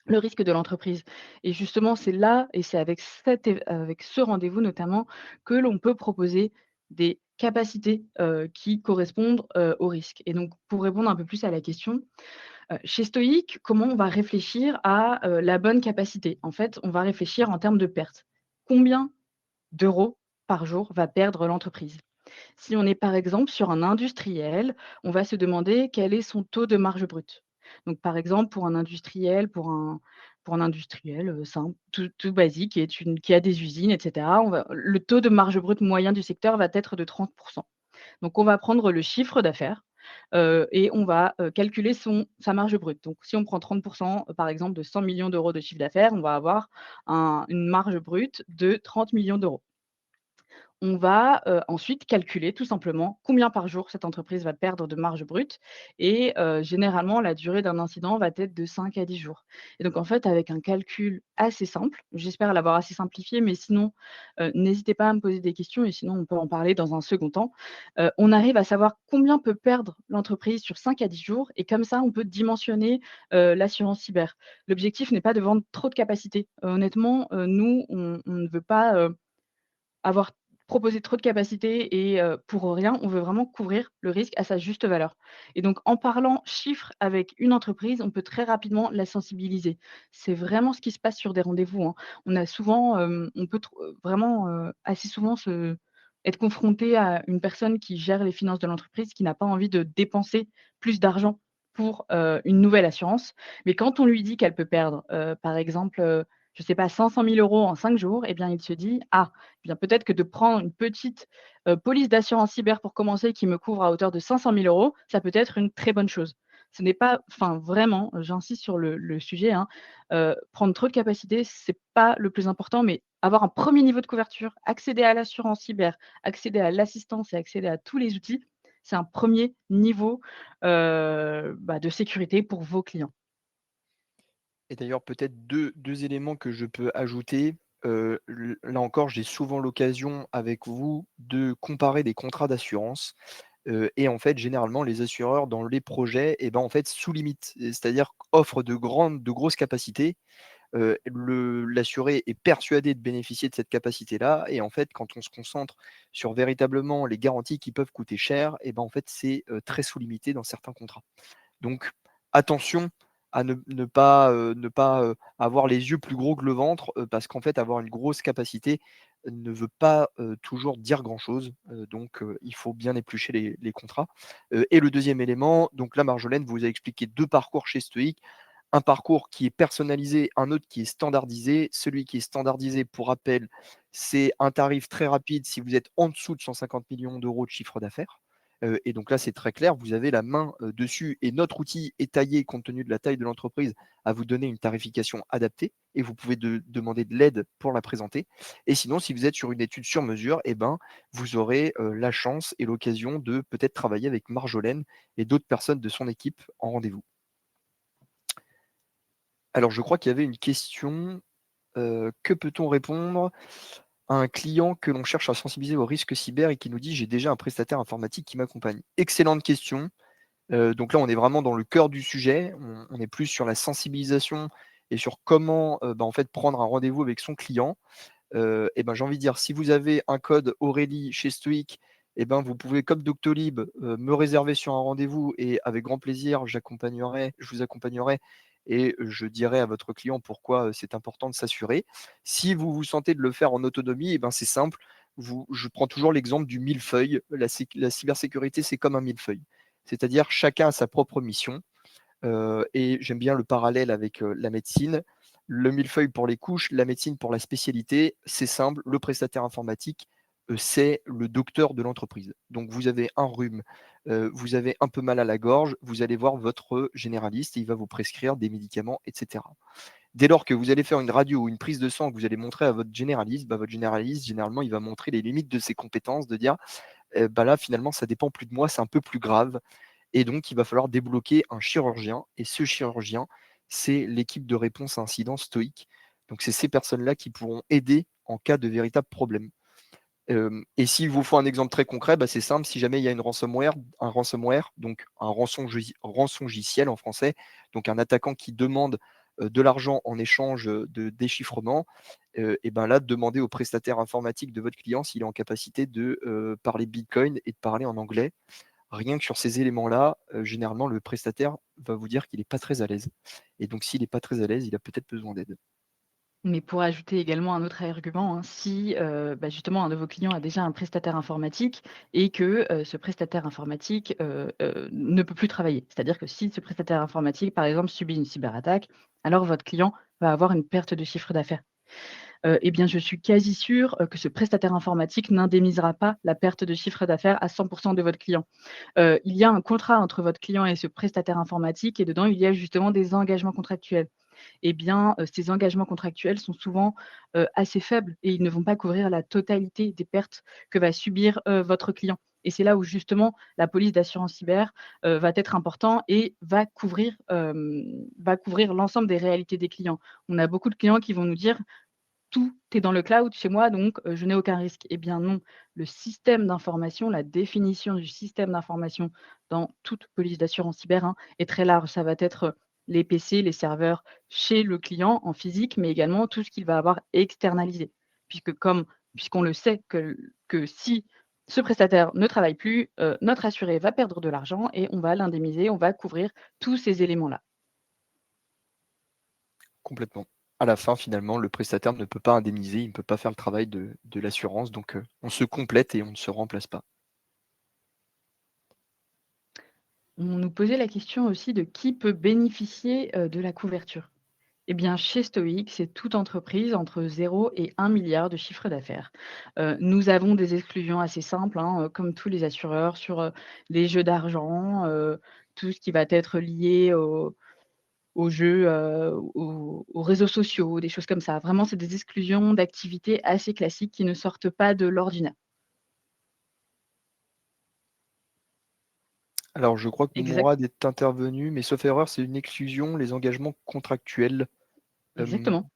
Speaker 1: Le risque de l'entreprise et justement, c'est là et c'est avec ce rendez-vous notamment que l'on peut proposer des capacités, qui correspondent, au risque et donc pour répondre un peu plus à la question, chez Stoic, comment on va réfléchir à, la bonne capacité? En fait, on va réfléchir en termes de pertes. Combien d'euros par jour va perdre l'entreprise? Si on est par exemple sur un industriel, on va se demander quel est son taux de marge brute. Donc par exemple, pour un industriel, pour un industriel, simple, tout basique, qui a des usines et cetera, le taux de marge brute moyen du secteur va être de 30. Donc on va prendre le chiffre d'affaires, et on va, calculer sa marge brute. Donc si on prend 30 par exemple de 100 millions d'euros de chiffre d'affaires, on va avoir une marge brute de 30 millions d'euros. On va, ensuite calculer tout simplement combien par jour cette entreprise va perdre de marge brute et généralement la durée d'un incident va être de 5 à 10 jours. Et donc en fait avec un calcul assez simple, j'espère l'avoir assez simplifié, mais sinon, n'hésitez pas à me poser des questions et sinon on peut en parler dans un second temps. On arrive à savoir combien peut perdre l'entreprise sur 5 à 10 jours et comme ça on peut dimensionner, l'assurance cyber. L'objectif n'est pas de vendre trop de capacités. Honnêtement, nous on ne veut pas, avoir proposé trop de capacités et pour rien, on veut vraiment couvrir le risque à sa juste valeur et donc en parlant chiffres avec une entreprise, on peut très rapidement la sensibiliser. C'est vraiment ce qui se passe sur des rendez-vous, hein. On a souvent, on peut vraiment, assez souvent se être confronté à une personne qui gère les finances de l'entreprise, qui n'a pas envie de dépenser plus d'argent pour, une nouvelle assurance. Mais quand on lui dit qu'elle peut perdre, par exemple, je sais pas 500 000 € en 5 jours et bien il se dit: «Ah, eh bien, peut-être que de prendre une petite, police d'assurance cyber pour commencer qui me couvre à hauteur de 500 000 €, ça peut être une très bonne chose. Ce n'est pas enfin vraiment, j'insiste sur le sujet, hein, prendre trop de capacités, c'est pas le plus important, mais avoir un premier niveau de couverture, accéder à l'assurance cyber, accéder à l'assistance et accéder à tous les outils, c'est un premier niveau, de sécurité pour vos clients.
Speaker 2: Et d'ailleurs, peut-être deux éléments que je peux ajouter. Là encore, j'ai souvent l'occasion avec vous de comparer des contrats d'assurance. Et en fait, généralement, les assureurs dans les projets, et ben, en fait, sous-limitent. C'est-à-dire offrent de grosses capacités. L'assuré est persuadé de bénéficier de cette capacité-là. Et en fait, quand on se concentre sur véritablement les garanties qui peuvent coûter cher, et ben, en fait, c'est très sous-limité dans certains contrats. Donc attention à ne pas, avoir les yeux plus gros que le ventre, parce qu'en fait, avoir une grosse capacité ne veut pas, toujours dire grand-chose, donc il faut bien éplucher les contrats. Et le deuxième élément, donc là, Marjolaine vous a expliqué 2 parcours chez Stoic. Un parcours qui est personnalisé, un autre qui est standardisé. Celui qui est standardisé, pour rappel, c'est un tarif très rapide si vous êtes en dessous de 150 millions d'euros de chiffre d'affaires. Et donc là, c'est très clair, vous avez la main, dessus et notre outil est taillé, compte tenu de la taille de l'entreprise, à vous donner une tarification adaptée et vous pouvez demander de l'aide pour la présenter. Et sinon, si vous êtes sur une étude sur mesure, et ben, vous aurez, la chance et l'occasion de peut-être travailler avec Marjolaine et d'autres personnes de son équipe en rendez-vous. Alors je crois qu'il y avait une question, que peut-on répondre à un client que l'on cherche à sensibiliser au risque cyber et qui nous dit: «J'ai déjà un prestataire informatique qui m'accompagne». Excellente question. Donc là, on est vraiment dans le cœur du sujet. On est plus sur la sensibilisation et sur comment, en fait, prendre un rendez-vous avec son client. Et ben, j'ai envie de dire, si vous avez un code Aurélie chez Stoic, et ben, vous pouvez, comme Doctolib, me réserver sur un rendez-vous et avec grand plaisir, je vous accompagnerai et je dirai à votre client pourquoi, c'est important de s'assurer. Si vous vous sentez de le faire en autonomie, et ben, c'est simple, je prends toujours l'exemple du millefeuille. La cybersécurité, c'est comme un millefeuille. C'est-à-dire chacun a sa propre mission. Et j'aime bien le parallèle avec, la médecine. Le millefeuille pour les couches, la médecine pour la spécialité. C'est simple, le prestataire informatique, c'est le docteur de l'entreprise. Donc vous avez un rhume, vous avez un peu mal à la gorge, vous allez voir votre généraliste et il va vous prescrire des médicaments et cetera. Dès lors que vous allez faire une radio ou une prise de sang que vous allez montrer à votre généraliste, bah, votre généraliste, généralement, il va montrer les limites de ses compétences, de dire: bah, là, finalement, ça dépend plus de moi, c'est un peu plus grave». Et donc, il va falloir débloquer un chirurgien. Et ce chirurgien, c'est l'équipe de réponse à incident Stoic. Donc, c'est ces personnes-là qui pourront aider en cas de véritable problème. Et s'il vous faut un exemple très concret, bah, c'est simple, si jamais il y a un ransomware, donc un rançongiciel en français, donc un attaquant qui demande de l'argent en échange de déchiffrement, et ben là, demandez au prestataire informatique de votre client s'il est en capacité de parler Bitcoin et de parler en anglais. Rien que sur ces éléments-là, généralement, le prestataire va vous dire qu'il n'est pas très à l'aise. Et donc, s'il n'est pas très à l'aise, il a peut-être besoin d'aide.
Speaker 1: Mais pour ajouter également un autre argument, hein, si, justement un de vos clients a déjà un prestataire informatique et que, ce prestataire informatique, ne peut plus travailler. C'est-à-dire que si ce prestataire informatique, par exemple, subit une cyberattaque, alors votre client va avoir une perte de chiffre d'affaires. Et bien, je suis quasi sûre, que ce prestataire informatique n'indemnisera pas la perte de chiffre d'affaires à 100 de votre client. Il y a un contrat entre votre client et ce prestataire informatique et dedans, il y a justement des engagements contractuels. Eh bien, ces engagements contractuels sont souvent, assez faibles et ils ne vont pas couvrir la totalité des pertes que va subir, votre client. Et c'est là où justement la police d'assurance cyber, va être important et va couvrir l'ensemble des réalités des clients. On a beaucoup de clients qui vont nous dire: «Tout est dans le cloud chez moi, donc je n'ai aucun risque». Eh bien non, le système d'information, la définition du système d'information dans toute police d'assurance cyber, hein, est très large. Ça va être les PC, les serveurs chez le client en physique, mais également tout ce qu'il va avoir externalisé. Puisqu'on le sait que si ce prestataire ne travaille plus, notre assuré va perdre de l'argent et on va l'indemniser, on va couvrir tous ces éléments-là.
Speaker 2: Complètement. À la fin, finalement, le prestataire ne peut pas indemniser, il ne peut pas faire le travail de l'assurance, donc on se complète et on ne se remplace pas.
Speaker 1: On nous posait la question aussi de qui peut bénéficier, de la couverture. Eh bien, chez Stoic, c'est toute entreprise entre 0 et 1 milliard de chiffre d'affaires. Nous avons des exclusions assez simples, hein, comme tous les assureurs sur, les jeux d'argent, tout ce qui va être lié aux jeux, aux réseaux sociaux, des choses comme ça. Vraiment, c'est des exclusions d'activités assez classiques qui ne sortent pas de l'ordinaire.
Speaker 2: Alors, je crois que
Speaker 1: Exact
Speaker 2: Mourad est intervenu, mais sauf erreur, c'est une exclusion, les engagements contractuels. Hem,
Speaker 1: exactement.
Speaker 2: bah,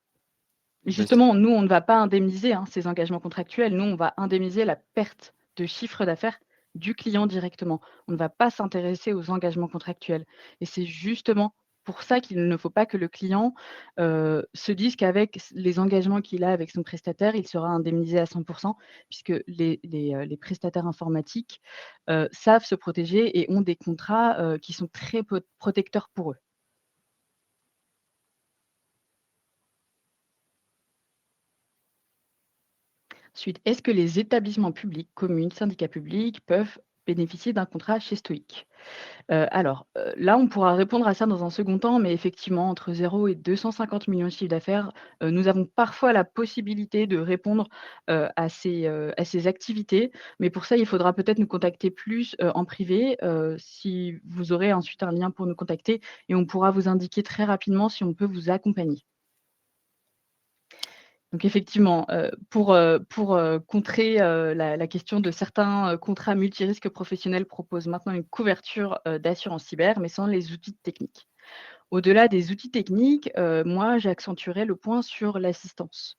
Speaker 1: Justement, nous, on ne va pas indemniser, hein, ces engagements contractuels. Nous, on va indemniser la perte de chiffre d'affaires du client directement. On ne va pas s'intéresser aux engagements contractuels et c'est justement pour ça qu'il ne faut pas que le client, se dise qu'avec les engagements qu'il a avec son prestataire, il sera indemnisé à 100 puisque les prestataires informatiques, savent se protéger et ont des contrats, qui sont très protecteurs pour eux. Ensuite, est-ce que les établissements publics, communes, syndicats publics peuvent bénéficier d'un contrat chez Stoic? Là, on pourra répondre à ça dans un second temps, mais effectivement, entre 0 et 250 millions de chiffre d'affaires, nous avons parfois la possibilité de répondre, à ces activités. Mais pour ça, il faudra peut-être nous contacter plus, en privé, si vous aurez ensuite un lien pour nous contacter et on pourra vous indiquer très rapidement si on peut vous accompagner. Donc effectivement, pour contrer, la question de certains, contrats multirisques professionnels proposent maintenant une couverture, d'assurance cyber, mais sans les outils techniques. Au-delà des outils techniques, moi j'accentuerais le point sur l'assistance.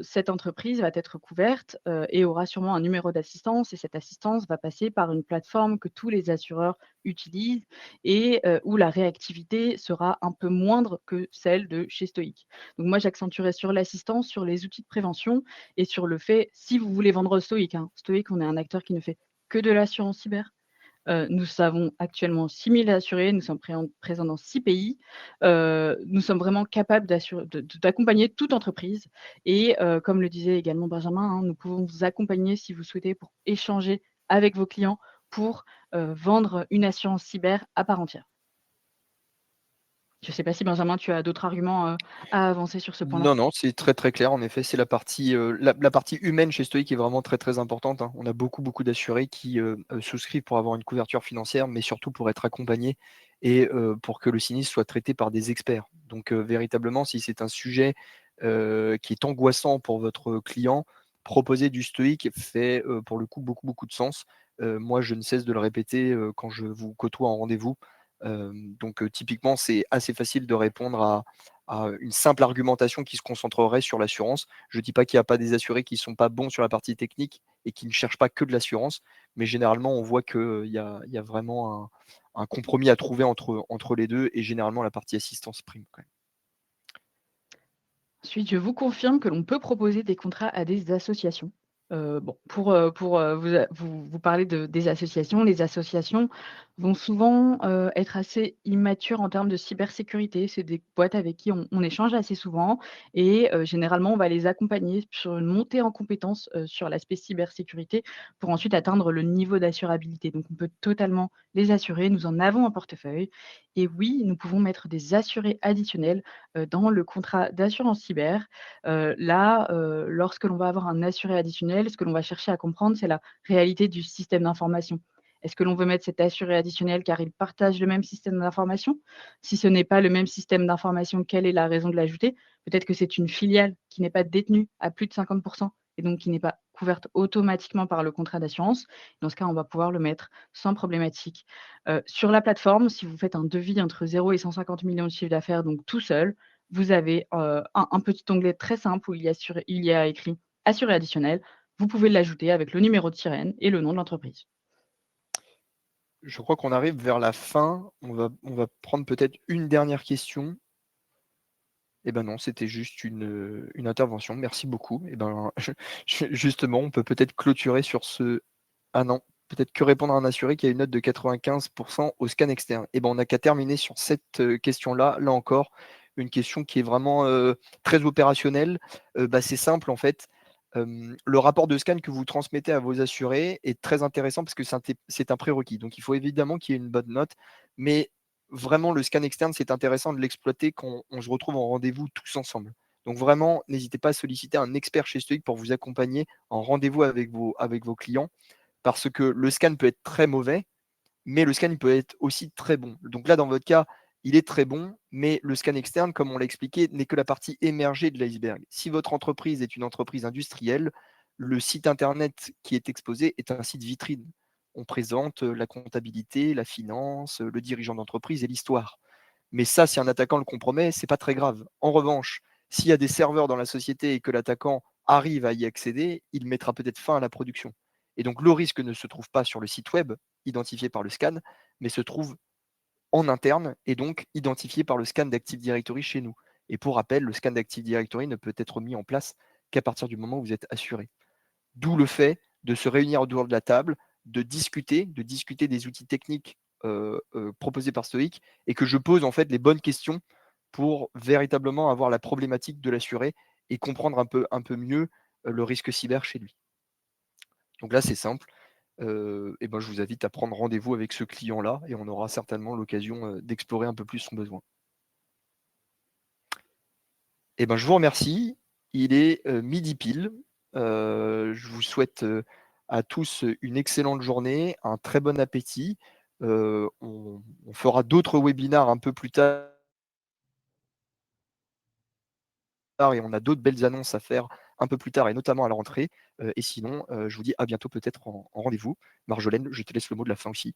Speaker 1: Cette entreprise va être couverte, et aura sûrement un numéro d'assistance et cette assistance va passer par une plateforme que tous les assureurs utilisent et où la réactivité sera un peu moindre que celle de chez Stoic. Donc moi, j'accentuerais sur l'assistance, sur les outils de prévention et sur le fait si vous voulez vendre Stoic, hein, Stoic, on est un acteur qui ne fait que de l'assurance cyber. Nous avons actuellement 6 000 assurés, nous sommes présents dans 6 pays. Nous sommes vraiment capables d'accompagner toute entreprise et comme le disait également Benjamin, hein, nous pouvons vous accompagner si vous souhaitez pour échanger avec vos clients pour, vendre une assurance cyber à part entière. Je ne sais pas si Benjamin, tu as d'autres arguments, à avancer sur ce point-là?
Speaker 2: Non, non, c'est très, très clair. En effet, c'est la partie, la partie humaine chez Stoic qui est vraiment très, très importante, hein. On a beaucoup, beaucoup d'assurés qui, souscrivent pour avoir une couverture financière, mais surtout pour être accompagnés et pour que le sinistre soit traité par des experts. Donc, véritablement, si c'est un sujet, qui est angoissant pour votre client, proposer du Stoic fait, pour le coup, beaucoup, beaucoup de sens. Moi, je ne cesse de le répéter, quand je vous côtoie en rendez-vous. Donc, typiquement, c'est assez facile de répondre à une simple argumentation qui se concentrerait sur l'assurance. Je ne dis pas qu'il n'y a pas des assurés qui ne sont pas bons sur la partie technique et qui ne cherchent pas que de l'assurance, mais généralement, on voit qu'il y a vraiment un compromis à trouver entre les 2 et généralement la partie assistance prime quand même.
Speaker 1: Ensuite, je vous confirme que l'on peut proposer des contrats à des associations. Bon, vous parler des associations, les associations vont souvent, être assez immatures en termes de cybersécurité. C'est des boîtes avec qui on échange assez souvent et généralement, on va les accompagner sur une montée en compétences, sur l'aspect cybersécurité pour ensuite atteindre le niveau d'assurabilité. Donc on peut totalement les assurer, nous en avons un portefeuille et oui, nous pouvons mettre des assurés additionnels dans le contrat d'assurance cyber. Là, lorsque l'on va avoir un assuré additionnel, ce que l'on va chercher à comprendre, c'est la réalité du système d'information. Est-ce que l'on veut mettre cet assuré additionnel car il partage le même système d'information? Si ce n'est pas le même système d'information, quelle est la raison de l'ajouter? Peut-être que c'est une filiale qui n'est pas détenue à plus de 50 et donc qui n'est pas couverte automatiquement par le contrat d'assurance. Dans ce cas, on va pouvoir le mettre sans problématique. Sur la plateforme, si vous faites un devis entre 0 et 150 millions de chiffre d'affaires, donc tout seul, vous avez, un petit onglet très simple où il y a écrit «Assuré additionnel». Vous pouvez l'ajouter avec le numéro de sirène et le nom de l'entreprise.
Speaker 2: Je crois qu'on arrive vers la fin. On va prendre peut-être une dernière question. Eh ben non, c'était juste une intervention. Merci beaucoup. Eh ben, justement, on peut peut-être clôturer sur ce ah non, peut-être que répondre à un assuré qui a une note de 95 au scan externe. Eh ben, on n'a qu'à terminer sur cette, question-là. Là encore, une question qui est vraiment, très opérationnelle. Bah, c'est simple en fait. Le rapport de scan que vous transmettez à vos assurés est très intéressant parce que c'est un prérequis. Donc il faut évidemment qu'il y ait une bonne note, mais vraiment le scan externe, c'est intéressant de l'exploiter quand on se retrouve en rendez-vous tous ensemble. Donc vraiment, n'hésitez pas à solliciter un expert chez Stoic pour vous accompagner en rendez-vous avec vos clients parce que le scan peut être très mauvais, mais le scan il peut être aussi très bon. Donc là, dans votre cas, il est très bon, mais le scan externe, comme on l'a expliqué, n'est que la partie émergée de l'iceberg. Si votre entreprise est une entreprise industrielle, le site internet qui est exposé est un site vitrine. On présente la comptabilité, la finance, le dirigeant d'entreprise et l'histoire. Mais ça, si un attaquant le compromet, c'est pas très grave. En revanche, s'il y a des serveurs dans la société et que l'attaquant arrive à y accéder, il mettra peut-être fin à la production. Et donc le risque ne se trouve pas sur le site web identifié par le scan, mais se trouve en interne et donc identifié par le scan d'Active Directory chez nous. Et pour rappel, le scan d'Active Directory ne peut être mis en place qu'à partir du moment où vous êtes assuré. D'où le fait de se réunir autour de la table, de discuter des outils techniques proposés par Stoic et que je pose en fait les bonnes questions pour véritablement avoir la problématique de l'assuré et comprendre un peu mieux le risque cyber chez lui. Donc là, c'est simple, et ben, je vous invite à prendre rendez-vous avec ce client-là et on aura certainement l'occasion, d'explorer un peu plus son besoin. Et ben, je vous remercie. Il est, midi pile. Je vous souhaite, à tous, une excellente journée, un très bon appétit. On fera d'autres webinars un peu plus tard et on a d'autres belles annonces à faire un peu plus tard et notamment à la rentrée. Et sinon, je vous dis à bientôt peut-être en rendez-vous. Marjolaine, je te laisse le mot de la fin aussi.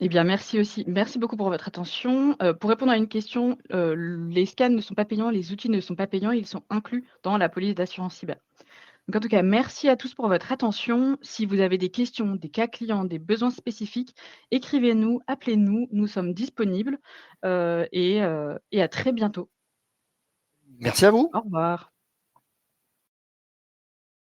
Speaker 1: Eh bien, merci aussi. Merci beaucoup pour votre attention. Pour répondre à une question, les scans ne sont pas payants, les outils ne sont pas payants, ils sont inclus dans la police d'assurance cyber. Donc en tout cas, merci à tous pour votre attention. Si vous avez des questions, des cas clients, des besoins spécifiques, écrivez-nous, appelez-nous, nous sommes disponibles, et à très bientôt.
Speaker 2: Merci à vous.
Speaker 1: Au revoir.